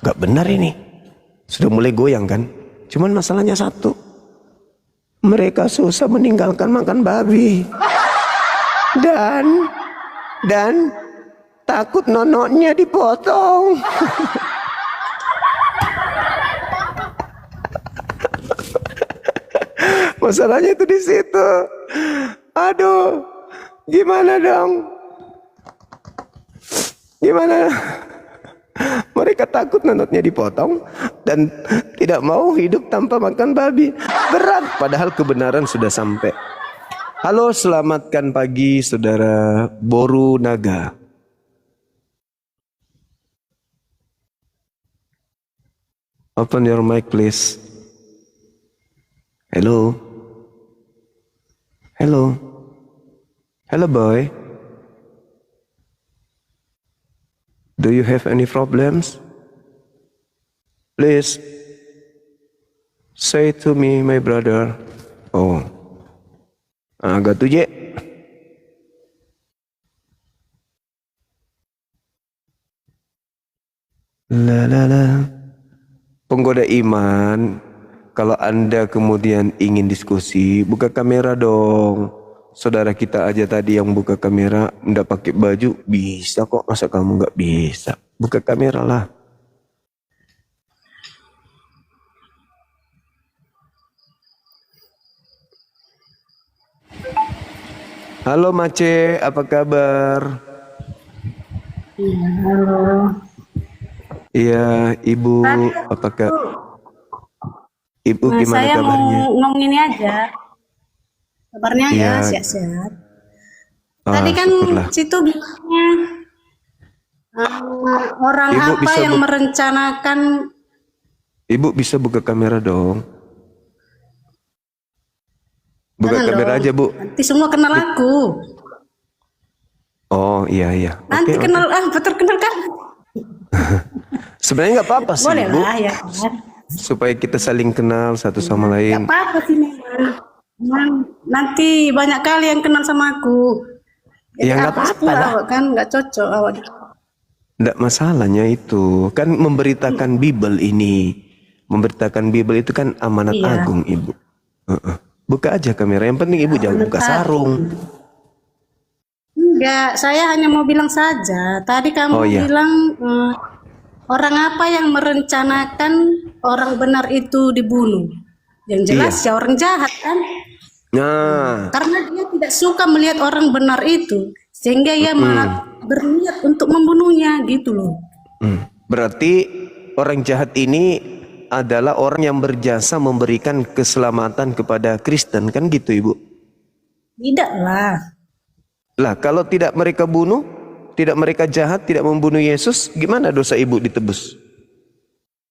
Gak benar ini. Sudah mulai goyang kan? Cuman masalahnya satu. Mereka susah meninggalkan makan babi. Dan takut nonoknya dipotong. Masalahnya itu di situ. Aduh, gimana dong? Gimana? Mereka takut nonotnya dipotong dan tidak mau hidup tanpa makan babi. Berat, padahal kebenaran sudah sampai. Halo, selamatkan pagi saudara Boru Naga. Open your mic please. Hello. Hello. Hello boy. Do you have any problems? Please say to me, my brother. Oh. Agak tuh, Je. La la la. Penggoda iman, kalau Anda kemudian ingin diskusi, buka kamera dong. Saudara kita aja tadi yang buka kamera, nggak pakai baju, bisa kok. Masa kamu nggak bisa? Buka kamera lah. Halo Mace, apa kabar? Halo. Iya, Ibu, apakah Ibu Nah, gimana saya kabarnya? mau ngomong ini aja. Kabarnya ya Iya. sehat-sehat. Ah, Tadi kan syukurlah. situ bilangnya orang Ibu apa bisa yang merencanakan. Ibu bisa buka kamera dong. Buka Jangan kamera dong. aja, Bu. Nanti semua kenal aku. Oh, iya iya. Nanti Oke, kenal oke. terkenal kan? Sebenarnya nggak apa-apa sih, Boleh Bu. lah ya kan. Supaya kita saling kenal satu sama Gak lain. apa-apa sih memang. Nanti banyak kali yang kenal sama aku. Ya, nggak hapus apa-apa pula lah. awak kan nggak cocok awak. Nggak masalahnya itu. Kan memberitakan Bible ini. Memberitakan Bible itu kan amanat Iya. agung, Ibu. Buka aja kamera. Yang penting Ibu jangan buka sarung. Enggak, saya hanya mau bilang saja. Tadi kamu Oh, iya. bilang orang apa yang merencanakan orang benar itu dibunuh? Yang jelas Iya. ya orang jahat kan? Nah, Karena dia tidak suka melihat orang benar itu, sehingga ia malah berniat untuk membunuhnya gitu loh. berarti orang jahat ini adalah orang yang berjasa memberikan keselamatan kepada Kristen, kan gitu, Ibu? Tidaklah. Lah, kalau tidak mereka bunuh, tidak mereka jahat, tidak membunuh Yesus, gimana dosa Ibu ditebus?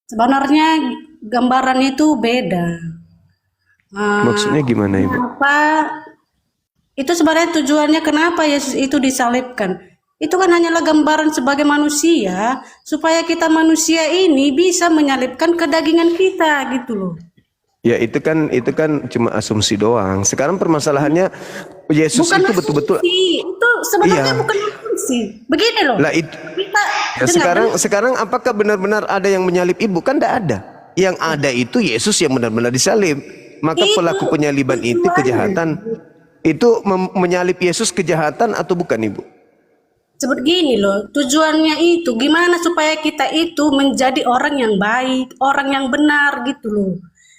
Sebenarnya gambaran itu beda. Maksudnya gimana, Ibu? Apa itu sebenarnya tujuannya kenapa Yesus itu disalibkan? Itu kan hanyalah gambaran sebagai manusia supaya kita manusia ini bisa menyalibkan kedagingan kita gitu loh. Ya itu kan cuma asumsi doang. Sekarang permasalahannya Yesus Bukan itu betul-betul. asumsi. Itu sebenarnya Iya. bukan asumsi. Begini loh. Lah itu. Kita Ya, dengar, sekarang apakah benar-benar ada yang menyalib Ibu? Kan tidak ada. Yang ada itu Yesus yang benar-benar disalib. Maka Itu pelaku penyaliban itu tujuannya. kejahatan. Itu menyalib Yesus kejahatan atau bukan, Ibu? sebut gini loh, tujuannya itu gimana supaya kita itu menjadi orang yang baik, orang yang benar gitu loh.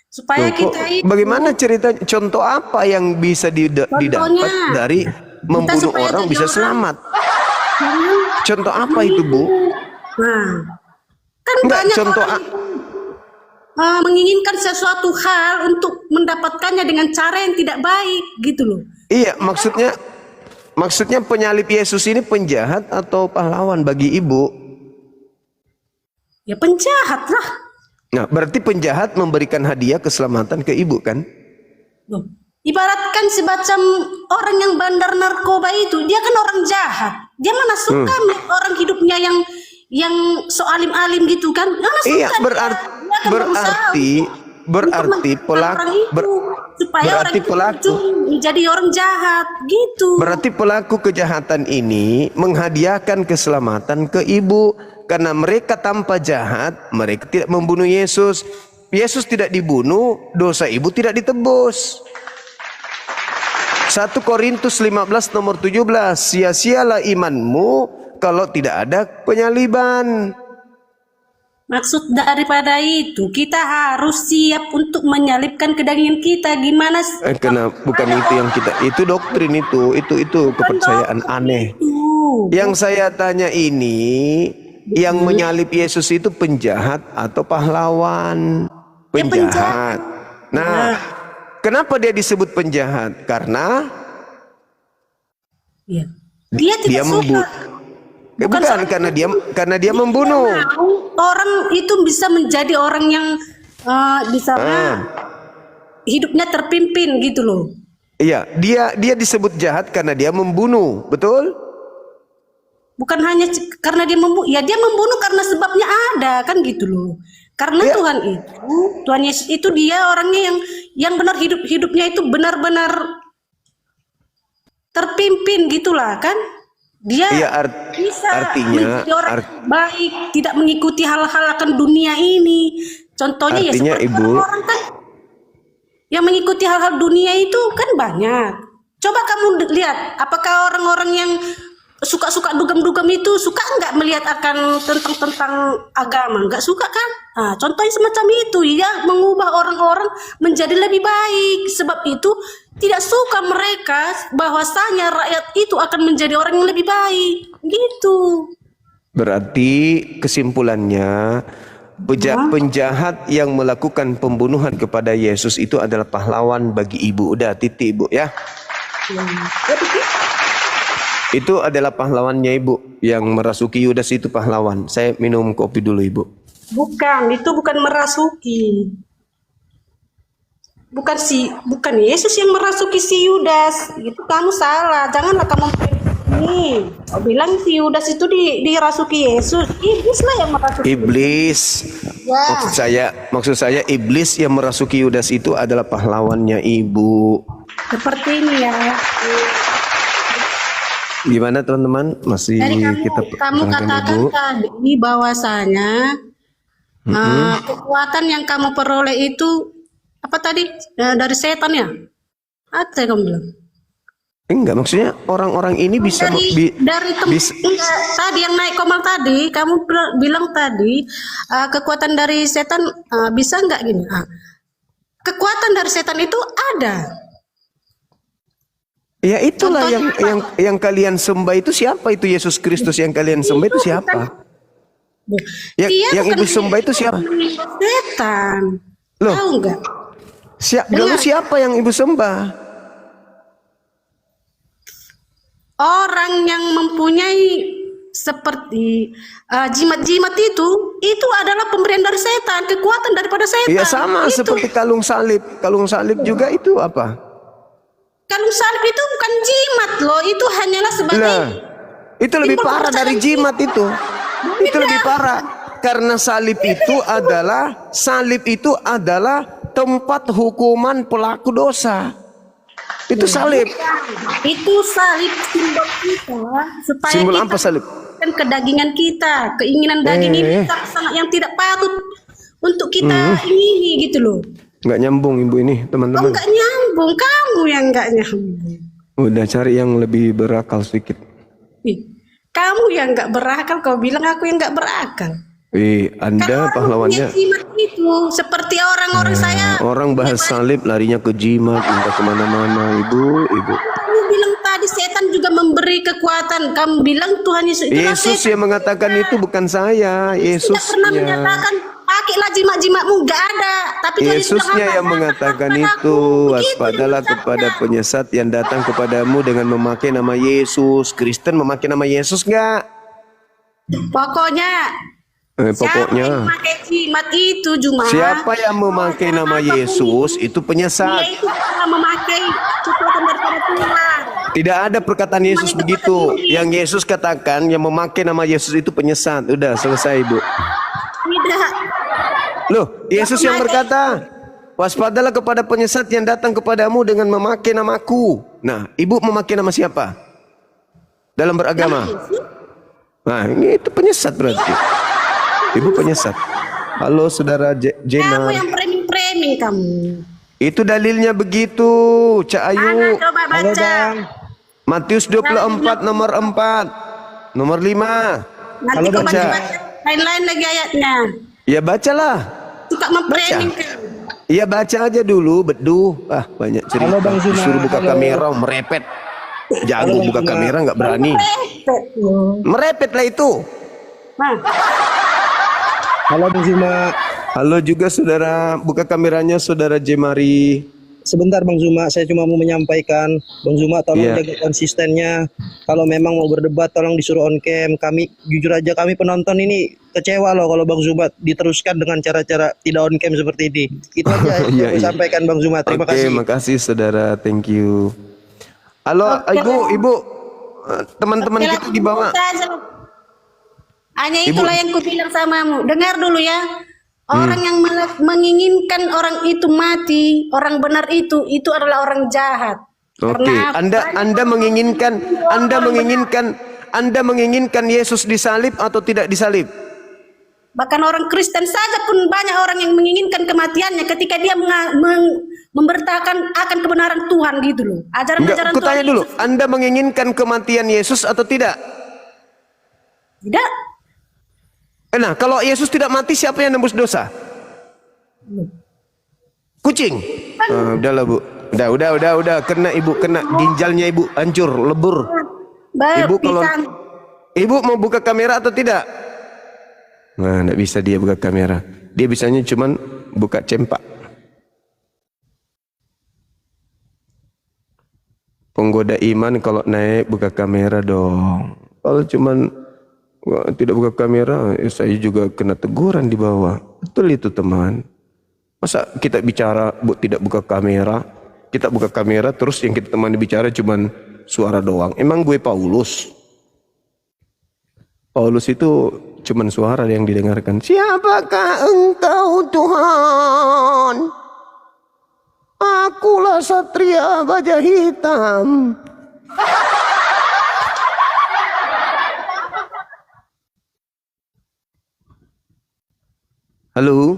Supaya Loh, kok kita itu bagaimana cerita, contoh apa yang bisa didapat dari membunuh supaya orang jadi bisa orang. selamat? Contoh apa itu, Bu? Nah, kan Enggak, banyak contoh orang menginginkan sesuatu hal untuk mendapatkannya dengan cara yang tidak baik gitu loh. Iya, maksudnya penyalib Yesus ini penjahat atau pahlawan bagi Ibu? Ya penjahat lah. Nah, berarti penjahat memberikan hadiah keselamatan ke Ibu, kan? Loh, ibaratkan semacam orang yang bandar narkoba itu, dia kan orang jahat. Dia mana suka melihat orang hidupnya yang so alim-alim gitu kan? Mana suka Iya, dia. Dia akan berusaha Berarti orang itu supaya orang berarti itu pelaku menjadi orang jahat gitu. berarti pelaku kejahatan ini menghadiahkan keselamatan ke ibu karena mereka tanpa jahat, mereka tidak membunuh Yesus. Yesus tidak dibunuh, dosa ibu tidak ditebus. 1 Korintus 15 nomor 17, sia-sialah imanmu kalau tidak ada penyaliban. Maksud daripada itu kita harus siap untuk menyalibkan kedagingan kita. Gimana? Karena bukan itu yang kita, itu doktrin itu kepercayaan aneh. Yang saya tanya ini, yang menyalib Yesus itu penjahat atau pahlawan? Penjahat. Nah, kenapa dia disebut penjahat? Karena Ya. Dia tidak membunuh. suka. Bukan karena dia membunuh. Orang itu bisa menjadi orang yang misalnya hidupnya terpimpin gitu loh. Iya, dia disebut jahat karena dia membunuh, betul? Bukan hanya karena dia membunuh, ya dia membunuh karena sebabnya ada kan gitu loh. Karena Ya. Tuhan Yesus itu dia orangnya yang benar hidupnya itu benar-benar terpimpin gitulah kan. Dia Iya, bisa artinya menjadi orang baik, tidak mengikuti hal-hal akan dunia ini. Contohnya ya Artinya, seperti Ibu, orang kan yang mengikuti hal-hal dunia itu kan banyak. Coba kamu lihat, apakah orang-orang yang suka-suka dugem-dugem itu suka nggak melihat akan tentang agama? Nggak suka kan? Nah, contohnya semacam itu ya, mengubah orang-orang menjadi lebih baik. Sebab itu tidak suka mereka bahwasanya rakyat itu akan menjadi orang yang lebih baik. Gitu. berarti kesimpulannya penjahat yang melakukan pembunuhan kepada Yesus itu adalah pahlawan bagi ibu. Udah titik, Ibu ya. Itu adalah pahlawannya ibu. Yang merasuki Yudas itu pahlawan. Saya minum kopi dulu, Ibu. Bukan, itu bukan merasuki. Bukan Yesus yang merasuki si Yudas. Itu kamu salah. Janganlah kamu ini. Kau bilang si Yudas itu dirasuki Yesus. Iblis lah yang merasuki. Iblis. Ya. Maksud saya iblis yang merasuki Yudas itu adalah pahlawannya ibu. Seperti ini ya. Gimana teman-teman? Masih Jadi kita kamu katakan Ibu. tadi bahwasanya kekuatan yang kamu peroleh itu apa tadi? Dari setan ya? Apa yang kamu bilang? Enggak, maksudnya orang-orang ini bisa Enggak, tadi yang naik komal tadi kamu bilang tadi kekuatan dari setan bisa enggak gini? Kekuatan dari setan itu ada. Ya itulah yang kalian sembah itu siapa? Itu Yesus Kristus yang kalian sembah itu siapa? Yang ibu sembah itu siapa? Setan. Loh. Tahu enggak? Lalu siapa yang ibu sembah? Orang yang mempunyai seperti jimat-jimat itu adalah pemberian dari setan, kekuatan daripada setan. Iya sama Itu. seperti kalung salib. Kalung salib juga itu apa? Kalung salib itu bukan jimat loh, itu hanyalah sebagai Nah, itu lebih parah dari jimat itu. Itu lebih parah karena salib itu adalah tempat hukuman pelaku dosa. Itu salib. Itu salib simbol kita supaya Simbol kita apa salib? kan kedagingan kita, keinginan daging ini sangat yang tidak patut untuk kita ingini gitu loh. Nggak nyambung ibu ini teman-teman. Enggak nyambung, kamu yang enggak nyambung. Udah cari yang lebih berakal sedikit. Ih, kamu yang enggak berakal, kau bilang aku yang enggak berakal. Anda pahlawannya. Jimat itu seperti orang-orang saya. Orang bahas salib larinya ke jimat, entah kemana-mana ibu. Kamu bilang tadi setan juga memberi kekuatan. Kamu bilang Tuhan Yesus itu Yesus yang mengatakan itu bukan saya. tidak pernah Yesusnya. menyatakan pakailah jimat-jimatmu, enggak ada. Tapi Tuhan Yesus Yesusnya bilang, yang mengatakan itu. Waspadalah kepada penyesat yang datang kepadamu dengan memakai nama Yesus. Kristen memakai nama Yesus enggak? Pokoknya siapa yang memakai jimat itu cuma Siapa yang memakai nama Yesus itu dia penyesat. itu pernah memakai kekuatan daripada Tuhan. Tidak ada perkataan Yesus begitu. Yang Yesus katakan yang memakai nama Yesus itu penyesat. Udah selesai, Bu. Tidak. Loh, Yesus yang berkata, Waspadalah kepada penyesat yang datang kepadamu dengan memakai namaku. Nah, ibu memakai nama siapa? Dalam beragama. Nah, ini itu penyesat berarti. Ibu penyesat. Halo saudara Kamu Jenal. yang framing-framing kamu. Itu dalilnya begitu, Cak Mana Ayu. coba baca. Matius 24 nomor 4. Nomor 5. Nanti kau baca. baca-baca lain-lain lagi ayatnya. Ya bacalah. Suka memframing kan. Iya baca aja dulu, beduh. Ah banyak cerita. Halo, Bang Zuma. Disuruh buka Halo. kamera, merepet. Jago Halo, buka Bang Zuma. kamera nggak berani. Merepet lah itu. Nah, Halo Bang Zuma. Halo juga saudara, buka kameranya saudara Jemari. Sebentar Bang Zuma, saya cuma mau menyampaikan, Bang Zuma tolong Iya. jaga konsistennya. Kalau memang mau berdebat tolong disuruh on cam. Kami jujur aja kami penonton ini kecewa loh kalau Bang Zuma diteruskan dengan cara-cara tidak on cam seperti ini. Itu aja yang Iya, saya iya. sampaikan Bang Zuma. Terima Oke, kasih. makasih saudara, thank you. Halo, ibu, teman-teman oke lah, kita di bawah. saja. Hanya Ibu. itulah yang kubilang samamu. Dengar dulu ya. Orang yang menginginkan orang itu mati, orang benar itu adalah orang jahat. Oke, Karena Anda menginginkan Yesus disalib atau tidak disalib? bahkan orang Kristen saja pun banyak orang yang menginginkan kematiannya ketika dia memberitakan akan kebenaran Tuhan gitu loh. Enggak, Ajaran-ajaran aku tanya Tuhan dulu, Yesus. Anda menginginkan kematian Yesus atau tidak? Tidak. Nah, kalau Yesus tidak mati, siapa yang nembus dosa? Kucing. Udahlah bu, udah, kena ibu, kena ginjalnya ibu, hancur, lebur. Baik, Ibu kalau pisang. ibu mau buka kamera atau tidak? Nah, enggak bisa dia buka kamera. Dia bisanya cuman buka cempak. Penggoda iman kalau naik buka kamera dong. Kalau cuman tidak buka kamera, saya juga kena teguran di bawah. Betul itu teman. Masa kita bicara tidak buka kamera, kita buka kamera terus yang kita temani bicara cuman suara doang. Emang gue Paulus? Paulus itu cuman suara yang didengarkan. Siapakah engkau Tuhan? Akulah satria baja hitam. Halo?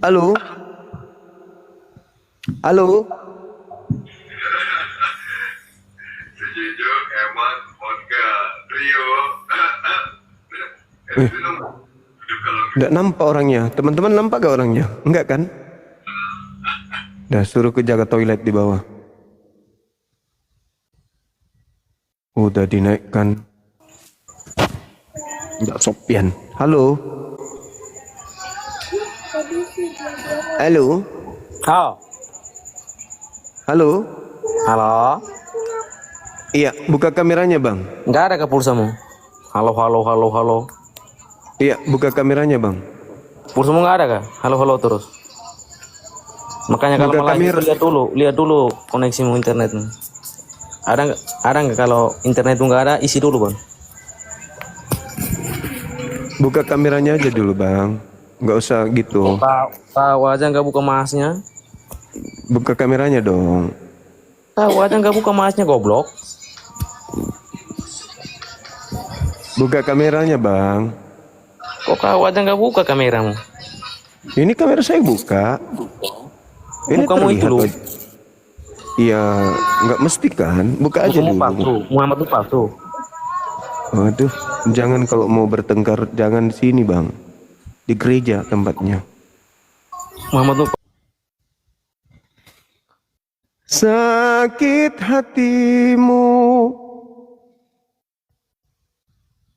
Halo? Halo? Sejuk Eman Vodka Rio. Enggak nampak orangnya. Teman-teman nampak gak orangnya? Enggak kan? Dah suruh ke jaga toilet di bawah. Udah dinaikkan. Enggak Sopian. Halo? Halo? Halo. Halo? Halo. Iya, buka kameranya bang. Enggak ada ke pulsamu. Halo. Iya, buka kameranya bang. Pulsamu enggak ada kah? Halo terus. Makanya kalau Buka mau live kamera. lihat dulu koneksimu internetmu. Ada nggak kalau internetmu nggak ada, isi dulu bang. Buka kameranya aja dulu bang. Nggak usah gitu. Tahu aja nggak buka masnya. Buka kameranya dong. Tahu aja nggak buka masnya, goblok. Buka kameranya bang. Kok kau aja nggak buka kameramu? Ini kamera saya buka. Ini Mukamu itu terlihat loh. aja. Iya, nggak mesti kan. Buka aja Mukamu dulu. palsu. Muhammad itu palsu. Waduh, jangan kalau mau bertengkar jangan di sini bang. Di gereja tempatnya. Muhammad itu Sakit hatimu,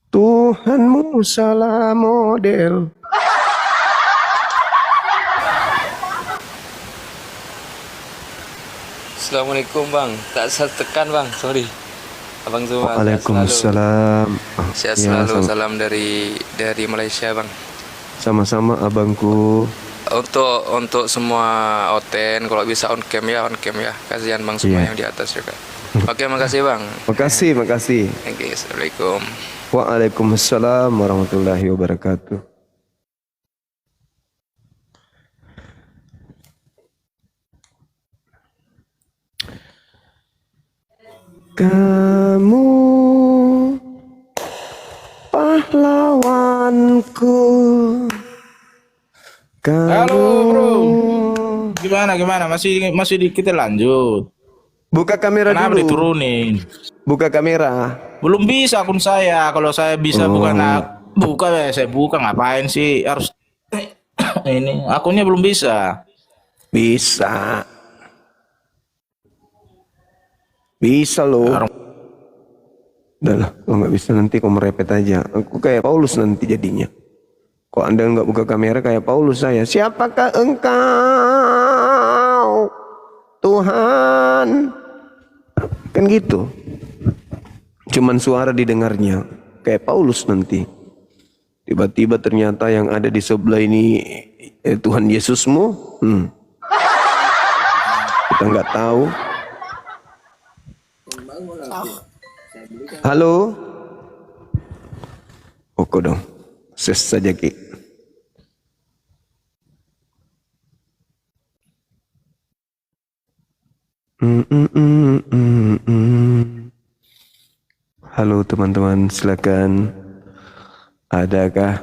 Tuhanmu salah model. Assalamualaikum bang, tak saya tekan bang, sorry. Abang Zuma. Waalaikumsalam. Sehat Ya, selalu, salam dari Malaysia bang. sama-sama abangku. Untuk semua Oten, kalau bisa on cam ya, kasihan bang semua Iya. yang di atas juga. Oke, makasih bang. Makasih. Thank you, assalamualaikum. Waalaikumsalam warahmatullahi wabarakatuh. Kamu pahlawanku. Halo bro, gimana? Masih kita lanjut. Buka kamera Kenapa dulu. diturunin? Buka kamera. Belum bisa akun saya. Kalau saya bisa buka ya saya buka. Ngapain sih harus ini akunnya belum bisa. Bisa. Bisa loh. Udah lah, kalau nggak bisa nanti kau merepet aja. Aku kayak Paulus nanti jadinya. Kok Anda nggak buka kamera kayak Paulus saya? Siapakah engkau, Tuhan? Kan gitu. Cuman suara didengarnya. Kayak Paulus nanti. Tiba-tiba ternyata yang ada di sebelah ini Tuhan Yesusmu. Kita nggak tahu. Halo. Oke dong. Ses saja Ki. Halo teman-teman, silakan. Adakah?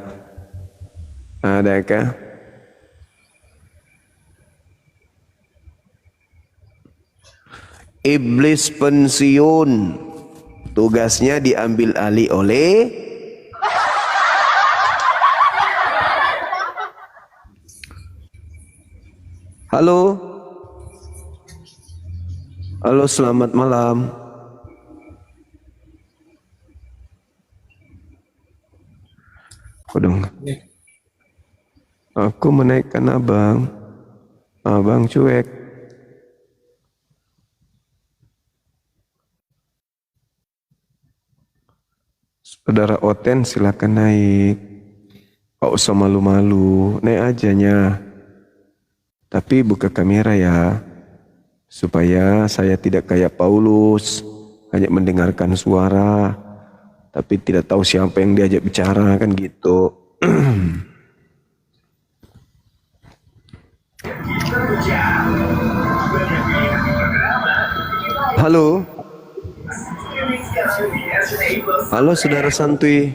Iblis pensiun. Tugasnya diambil alih oleh Halo. Halo, selamat malam. Dong. Aku menaikkan abang. Abang cuek. Saudara Oten silakan naik. Gak usah malu-malu, naik ajanya. Tapi buka kamera ya. Supaya saya tidak kayak Paulus, hanya mendengarkan suara, tapi tidak tahu siapa yang diajak bicara, kan gitu. Halo. Halo saudara santuy.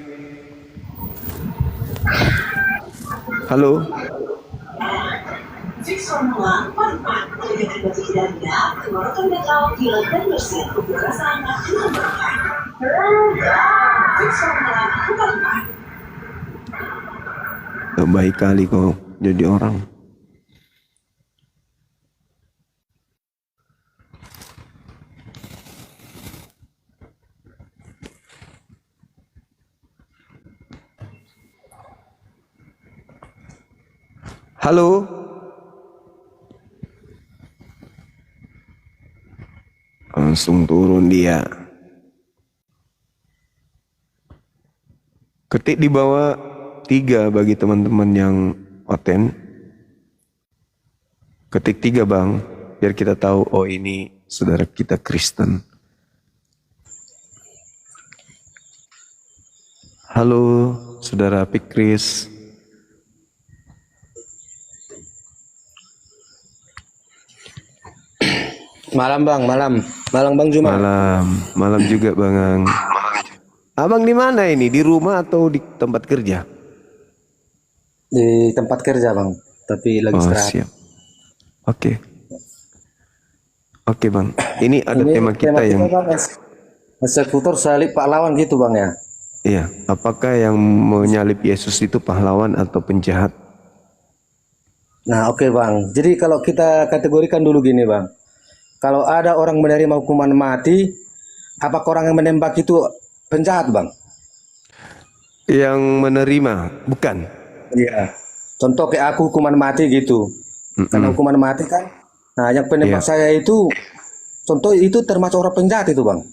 Halo. Baik kali kau jadi orang. Halo. Langsung turun dia. Ketik di bawah 3 bagi teman-teman yang Oten. Ketik 3 bang, biar kita tahu oh ini saudara kita Kristen. Halo saudara Pikris. Malam bang, malam bang Juma. Malam juga bang. Abang di mana ini? Di rumah atau di tempat kerja? Di tempat kerja bang, tapi lagi istirahat. Siap. Oke bang. Ini ada tema kita yang eksekutor salib pahlawan gitu bang ya. Iya. Apakah yang menyalib Yesus itu pahlawan atau penjahat? Nah oke bang. Jadi kalau kita kategorikan dulu gini bang. Kalau ada orang menerima hukuman mati, apakah orang yang menembak itu penjahat bang? Yang menerima, bukan? Iya. Contoh kayak aku hukuman mati gitu. Karena hukuman mati kan. Nah yang penembak saya itu, contoh itu termasuk orang penjahat itu bang?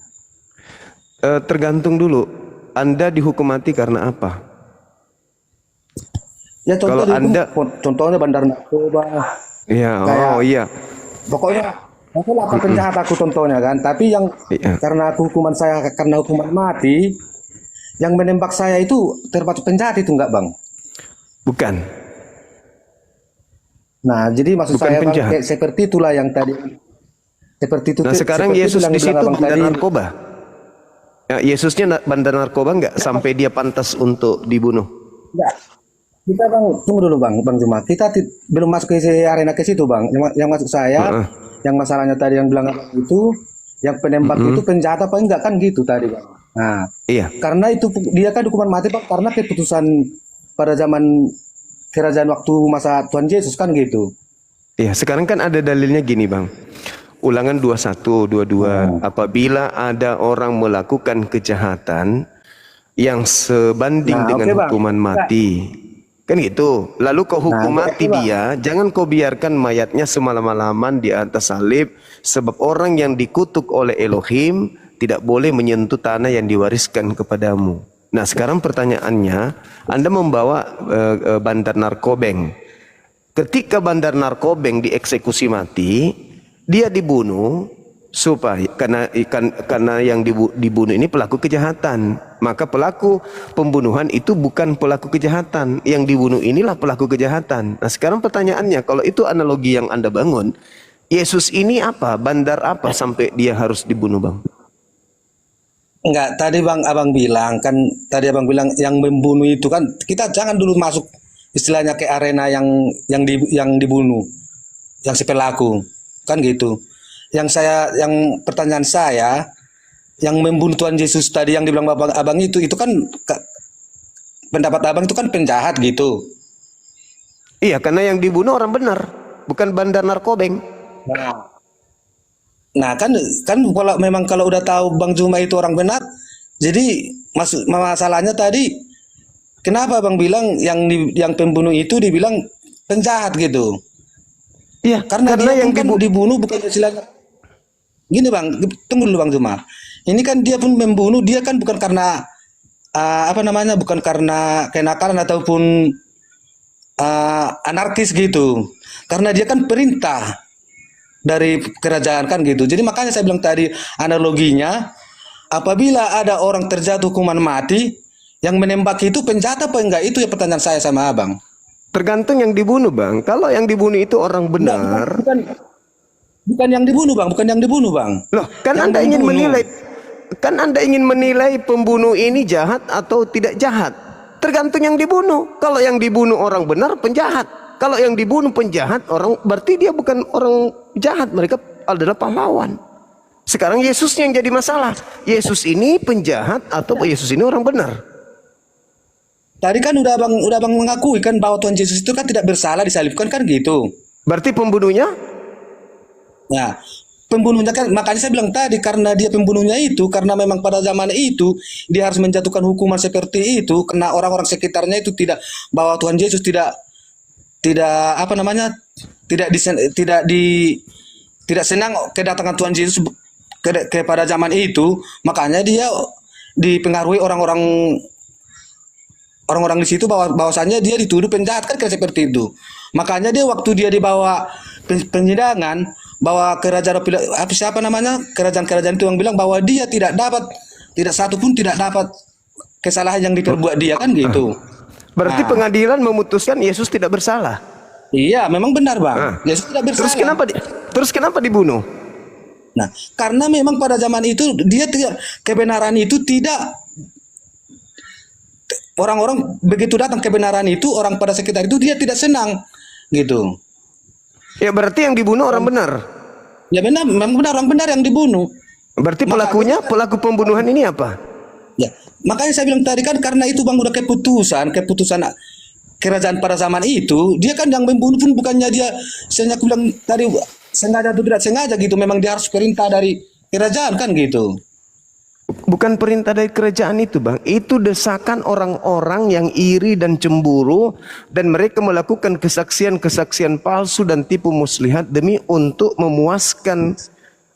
Tergantung dulu. Anda dihukum mati karena apa? Ya contoh kalau Anda, contohnya bandar narkoba. Iya. Kayak, iya. Pokoknya aku lah penjahat aku contohnya kan, tapi yang karena aku hukuman saya karena hukuman mati, yang menembak saya itu termasuk penjahat itu enggak bang? Bukan. Nah jadi maksud Bukan saya penjahat. bang, kayak seperti itulah yang tadi Seperti itu. Nah sekarang seperti Yesus yang di bilang situ abang bandar tadi. narkoba. Ya, Yesusnya bandar narkoba nggak sampai dia pantas untuk dibunuh? Enggak. Kita bang, tunggu dulu bang Juma. Kita belum masuk ke arena ke situ bang. Yang masuk saya, Heeh. yang masalahnya tadi yang bilang abang itu, yang penembak itu penjahat apa enggak kan gitu tadi bang. Nah, Iya. karena itu dia kan hukuman mati bang, karena keputusan pada zaman kerajaan waktu masa Tuhan Yesus kan gitu. Iya, sekarang kan ada dalilnya gini, Bang. Ulangan 21, 22. Apabila ada orang melakukan kejahatan yang sebanding Nah, dengan oke, Bang. hukuman mati. Kan gitu. Lalu kau hukum Nah, mati oke, Bang. dia, jangan kau biarkan mayatnya semalam-malaman di atas salib, sebab orang yang dikutuk oleh Elohim tidak boleh menyentuh tanah yang diwariskan kepadamu. Nah, sekarang pertanyaannya, Anda membawa bandar narkobeng. Ketika bandar narkobeng dieksekusi mati, dia dibunuh supaya karena yang dibunuh ini pelaku kejahatan. Maka pelaku pembunuhan itu bukan pelaku kejahatan, yang dibunuh inilah pelaku kejahatan. Nah, sekarang pertanyaannya, kalau itu analogi yang Anda bangun, Yesus ini apa? Bandar apa sampai dia harus dibunuh, Bang? Enggak, tadi abang bilang kan, tadi abang bilang yang membunuh itu kan, kita jangan dulu masuk istilahnya ke arena yang dibunuh, yang si pelaku, kan gitu. Yang pertanyaan saya, yang membunuh Tuhan Yesus tadi yang dibilang abang itu kan pendapat abang itu kan penjahat gitu. Iya, karena yang dibunuh orang benar, bukan bandar narkobeng. Nah kan kalau udah tahu Bang Juma itu orang benar, jadi masalahnya tadi kenapa Bang bilang yang pembunuh itu dibilang penjahat gitu? Iya, karena dia yang kan dibunuh bukan istilahnya. Gini Bang, tunggu dulu Bang Juma. Ini kan dia pun membunuh, dia kan bukan karena bukan karena kenakalan ataupun anarkis gitu. Karena dia kan perintah dari kerajaan kan gitu. Jadi makanya saya bilang tadi analoginya, apabila ada orang terjatuh hukuman mati, yang menembak itu penjahat apa enggak? Itu ya pertanyaan saya sama abang. Tergantung yang dibunuh, Bang. Kalau yang dibunuh itu orang benar, bukan yang dibunuh Bang, bukan yang dibunuh Bang. loh, kan Yang Anda ingin membunuh. Anda ingin menilai pembunuh ini jahat atau tidak jahat. Tergantung yang dibunuh. Kalau yang dibunuh orang benar, penjahat. Kalau yang dibunuh penjahat, berarti dia bukan orang jahat, mereka adalah pahlawan. Sekarang Yesus yang jadi masalah. Yesus ini penjahat atau Yesus ini orang benar? Tadi kan udah abang mengakui kan bahwa Tuhan Yesus itu kan tidak bersalah, disalibkan kan gitu. Berarti pembunuhnya? Nah, pembunuhnya kan, makanya saya bilang tadi karena dia pembunuhnya itu, karena memang pada zaman itu dia harus menjatuhkan hukuman seperti itu, karena orang-orang sekitarnya itu tidak, bahwa Tuhan Yesus tidak senang kedatangan Tuhan Yesus kepada zaman itu, makanya dia dipengaruhi orang-orang di situ bahwasannya dia dituduh penjahat kan kayak seperti itu. Makanya dia waktu dia dibawa penyidangan, bahwa kerajaan itu yang bilang bahwa dia tidak satu pun tidak dapat kesalahan yang diperbuat dia kan gitu. Berarti pengadilan memutuskan Yesus tidak bersalah. Iya, memang benar Bang. Yesus tidak bersalah. Terus kenapa dibunuh? Nah, karena memang pada zaman itu dia tidak, kebenaran itu tidak, orang-orang begitu datang kebenaran itu, orang pada sekitar itu dia tidak senang gitu. Ya berarti yang dibunuh orang benar. Ya benar, memang benar orang benar yang dibunuh. Berarti pelaku pembunuhan ini apa? Ya, makanya saya bilang tadi kan karena itu Bang udah keputusan kerajaan pada zaman itu, dia kan yang membunuh pun bukannya dia sengaja bilang tadi sengaja atau tidak sengaja gitu, memang dia harus perintah dari kerajaan kan gitu. Bukan perintah dari kerajaan itu, Bang. Itu desakan orang-orang yang iri dan cemburu, dan mereka melakukan kesaksian-kesaksian palsu dan tipu muslihat demi untuk memuaskan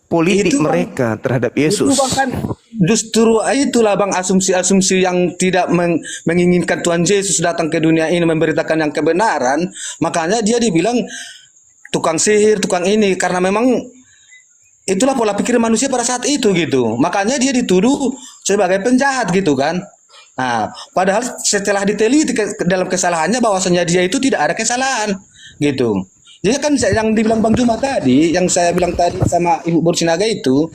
politik mereka terhadap Yesus. Itu bahkan justru itulah Bang asumsi-asumsi yang tidak menginginkan Tuhan Yesus datang ke dunia ini memberitakan yang kebenaran. Makanya dia dibilang tukang sihir, tukang ini, karena memang itulah pola pikir manusia pada saat itu gitu. Makanya dia dituduh sebagai penjahat gitu kan. Nah, padahal setelah diteliti dalam kesalahannya bahwasanya dia itu tidak ada kesalahan gitu. Jadi kan yang dibilang Bang Juma tadi, yang saya bilang tadi sama Ibu Borsinaga itu,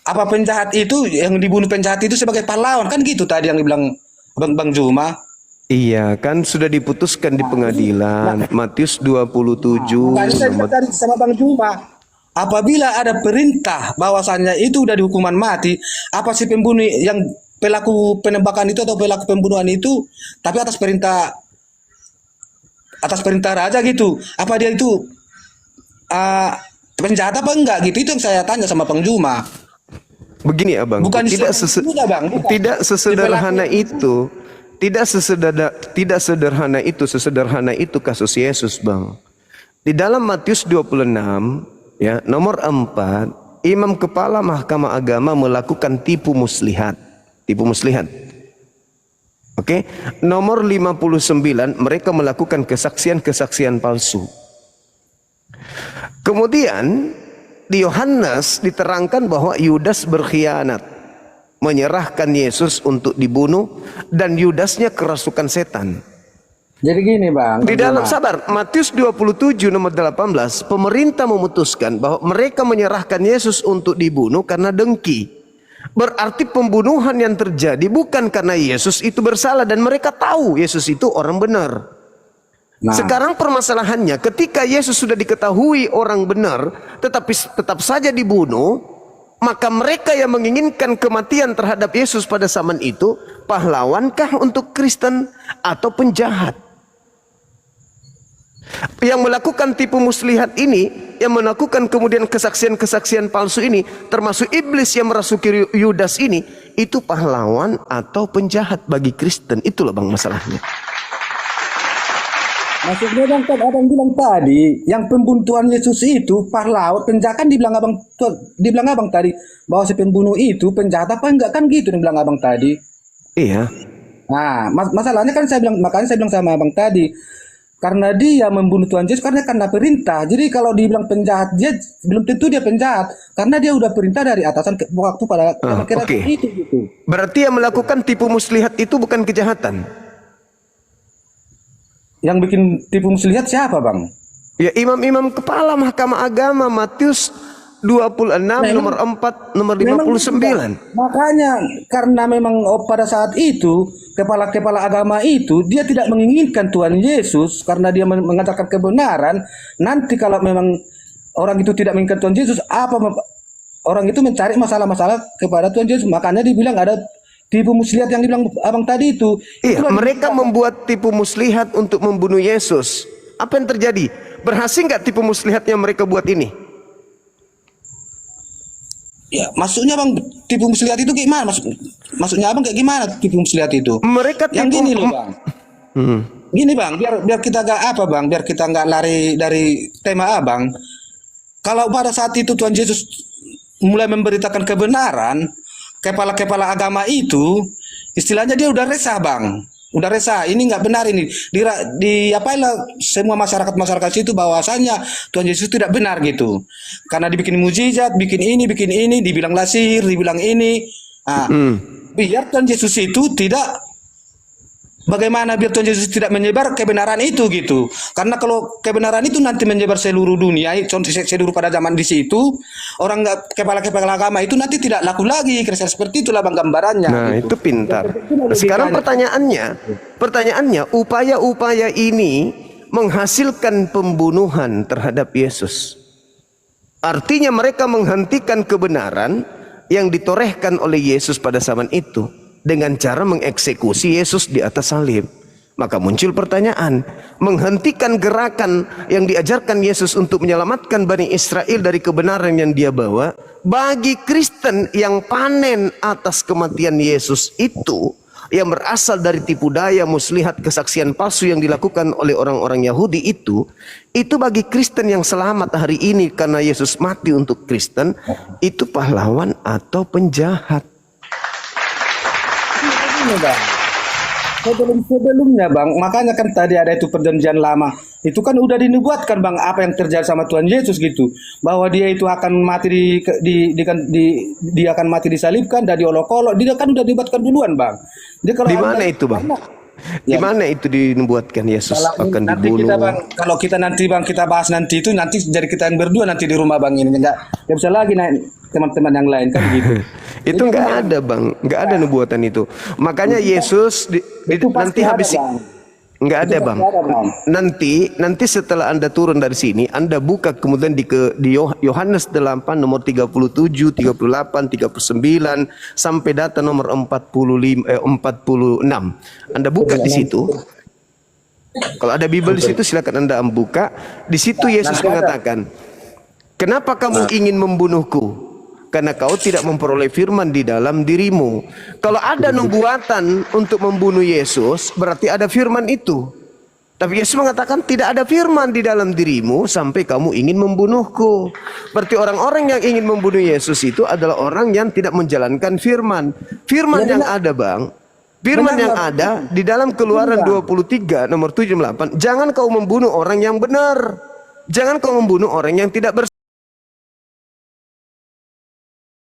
apa penjahat itu yang dibunuh penjahat itu sebagai pahlawan kan gitu tadi yang dibilang Bang Juma. Iya, kan sudah diputuskan di pengadilan. Matius 27 Makanya saya nomor- bilang tadi sama Bang Juma, apabila ada perintah bahwasannya itu udah dihukuman mati, apa si pembunuh yang pelaku penembakan itu atau pelaku pembunuhan itu, tapi atas perintah raja gitu, apa dia itu penjahat apa enggak gitu? Itu yang saya tanya sama Bang Juma. Begini abang, Bukan tidak Bang, bukan. tidak sesederhana itu, tidak sesederhana itu kasus Yesus bang. Di dalam Matius 26 ya nomor 4, imam kepala mahkamah agama melakukan tipu muslihat. Oke, nomor 59 mereka melakukan kesaksian palsu. Kemudian di Yohanes diterangkan bahwa Yudas berkhianat, menyerahkan Yesus untuk dibunuh, dan Yudasnya kerasukan setan. Jadi gini Bang. Di dalam Matius 27 nomor 18, pemerintah memutuskan bahwa mereka menyerahkan Yesus untuk dibunuh karena dengki. Berarti pembunuhan yang terjadi bukan karena Yesus itu bersalah dan mereka tahu Yesus itu orang benar. Sekarang permasalahannya ketika Yesus sudah diketahui orang benar tetapi tetap saja dibunuh, maka mereka yang menginginkan kematian terhadap Yesus pada zaman itu, pahlawankah untuk Kristen atau penjahat? Yang melakukan tipu muslihat ini, yang melakukan kemudian kesaksian palsu ini, termasuk iblis yang merasuki Yudas ini, itu pahlawan atau penjahat bagi Kristen? Itulah bang masalahnya. Maksudnya Bang, kan ada yang bilang tadi, yang pembunuhan Yesus itu pahlawan, penjahat kan dibilang abang tadi, bahwa si pembunuh itu penjahat apa enggak kan gitu dibilang abang tadi. Iya. Nah, masalahnya kan makanya saya bilang sama abang tadi, karena dia membunuh Tuhan Yesus karena perintah. Jadi kalau dibilang penjahat, dia belum tentu dia penjahat, karena dia udah perintah dari atasan waktu pada Oke. itu gitu. Berarti yang melakukan tipu muslihat itu bukan kejahatan. Yang bikin tipu muslihat siapa Bang? Ya imam-imam kepala mahkamah agama, Matius 26 nomor 4 nomor 59. Makanya karena memang pada saat itu kepala-kepala agama itu dia tidak menginginkan Tuhan Yesus karena dia mengatakan kebenaran. Nanti kalau memang orang itu tidak menginginkan Tuhan Yesus, orang itu mencari masalah-masalah kepada Tuhan Yesus. Makanya dibilang ada tipu muslihat yang dibilang abang tadi itu. Iya, mereka membuat tipu muslihat untuk membunuh Yesus. Apa yang terjadi? Berhasil nggak tipu muslihatnya mereka buat ini? Ya, maksudnya Bang, tipu muslihat itu gimana? Maksudnya Abang kayak gimana tipu muslihat itu? Mereka yang gini loh Bang. Gini Bang, biar kita nggak Bang, biar kita nggak lari dari tema Abang. Kalau pada saat itu Tuhan Yesus mulai memberitakan kebenaran, kepala-kepala agama itu istilahnya dia udah resah Bang. Udah resah, ini nggak benar ini. Semua masyarakat situ bahwasanya Tuhan Yesus tidak benar gitu. Karena dibikin mujizat, bikin ini, dibilang sihir, dibilang ini. Biar Tuhan Yesus itu bagaimana biar Tuhan Yesus tidak menyebar kebenaran itu gitu. Karena kalau kebenaran itu nanti menyebar seluruh dunia, seluruh pada zaman di situ, orang kepala-kepala agama itu nanti tidak laku lagi. Kira-kira seperti itulah Bang gambarannya. Nah, gitu. itu pintar. Sekarang pertanyaannya, upaya-upaya ini menghasilkan pembunuhan terhadap Yesus. Artinya mereka menghentikan kebenaran yang ditorehkan oleh Yesus pada zaman itu dengan cara mengeksekusi Yesus di atas salib. Maka muncul pertanyaan, menghentikan gerakan yang diajarkan Yesus untuk menyelamatkan Bani Israel dari kebenaran yang dia bawa, bagi Kristen yang panen atas kematian Yesus itu, yang berasal dari tipu daya muslihat kesaksian palsu yang dilakukan oleh orang-orang Yahudi itu bagi Kristen yang selamat hari ini karena Yesus mati untuk Kristen, itu pahlawan atau penjahat. Sebelumnya Bang, makanya kan tadi ada itu perjanjian lama. Itu kan udah dinubuatkan Bang apa yang terjadi sama Tuhan Yesus gitu. Bahwa dia itu akan mati dia akan mati disalibkan dan diolok-olok. Dia kan udah dibuatkan duluan Bang. Dia kalau di mana itu Bang? Di mana itu dinubuatkan Yesus akan nanti dibunuh? kita bang, kalau kita nanti bang kita bahas nanti itu nanti dari kita yang berdua nanti di rumah bang ini nggak bisa lagi naik teman-teman yang lain kan gitu. Itu nggak ada bang, nggak ada nubuatan itu. Makanya Yesus nanti ada, habis Bang. nggak ada Itu bang. pasti ada, Bang. Nanti setelah Anda turun dari sini, Anda buka kemudian di Yohanes 8 nomor 37, 38, 39 sampai data nomor 46. Anda buka di situ. Kalau ada Bible di situ silakan Anda buka. Di situ Yesus mengatakan, "Kenapa kamu ingin membunuhku? Karena kau tidak memperoleh firman di dalam dirimu." Kalau ada nubuatan untuk membunuh Yesus, berarti ada firman itu. Tapi Yesus mengatakan tidak ada firman di dalam dirimu sampai kamu ingin membunuhku. Berarti orang-orang yang ingin membunuh Yesus itu adalah orang yang tidak menjalankan firman. Firman yang ada bang, firman yang ada di dalam Keluaran 23 nomor 78, jangan kau membunuh orang yang benar. Jangan kau membunuh orang yang tidak bersih.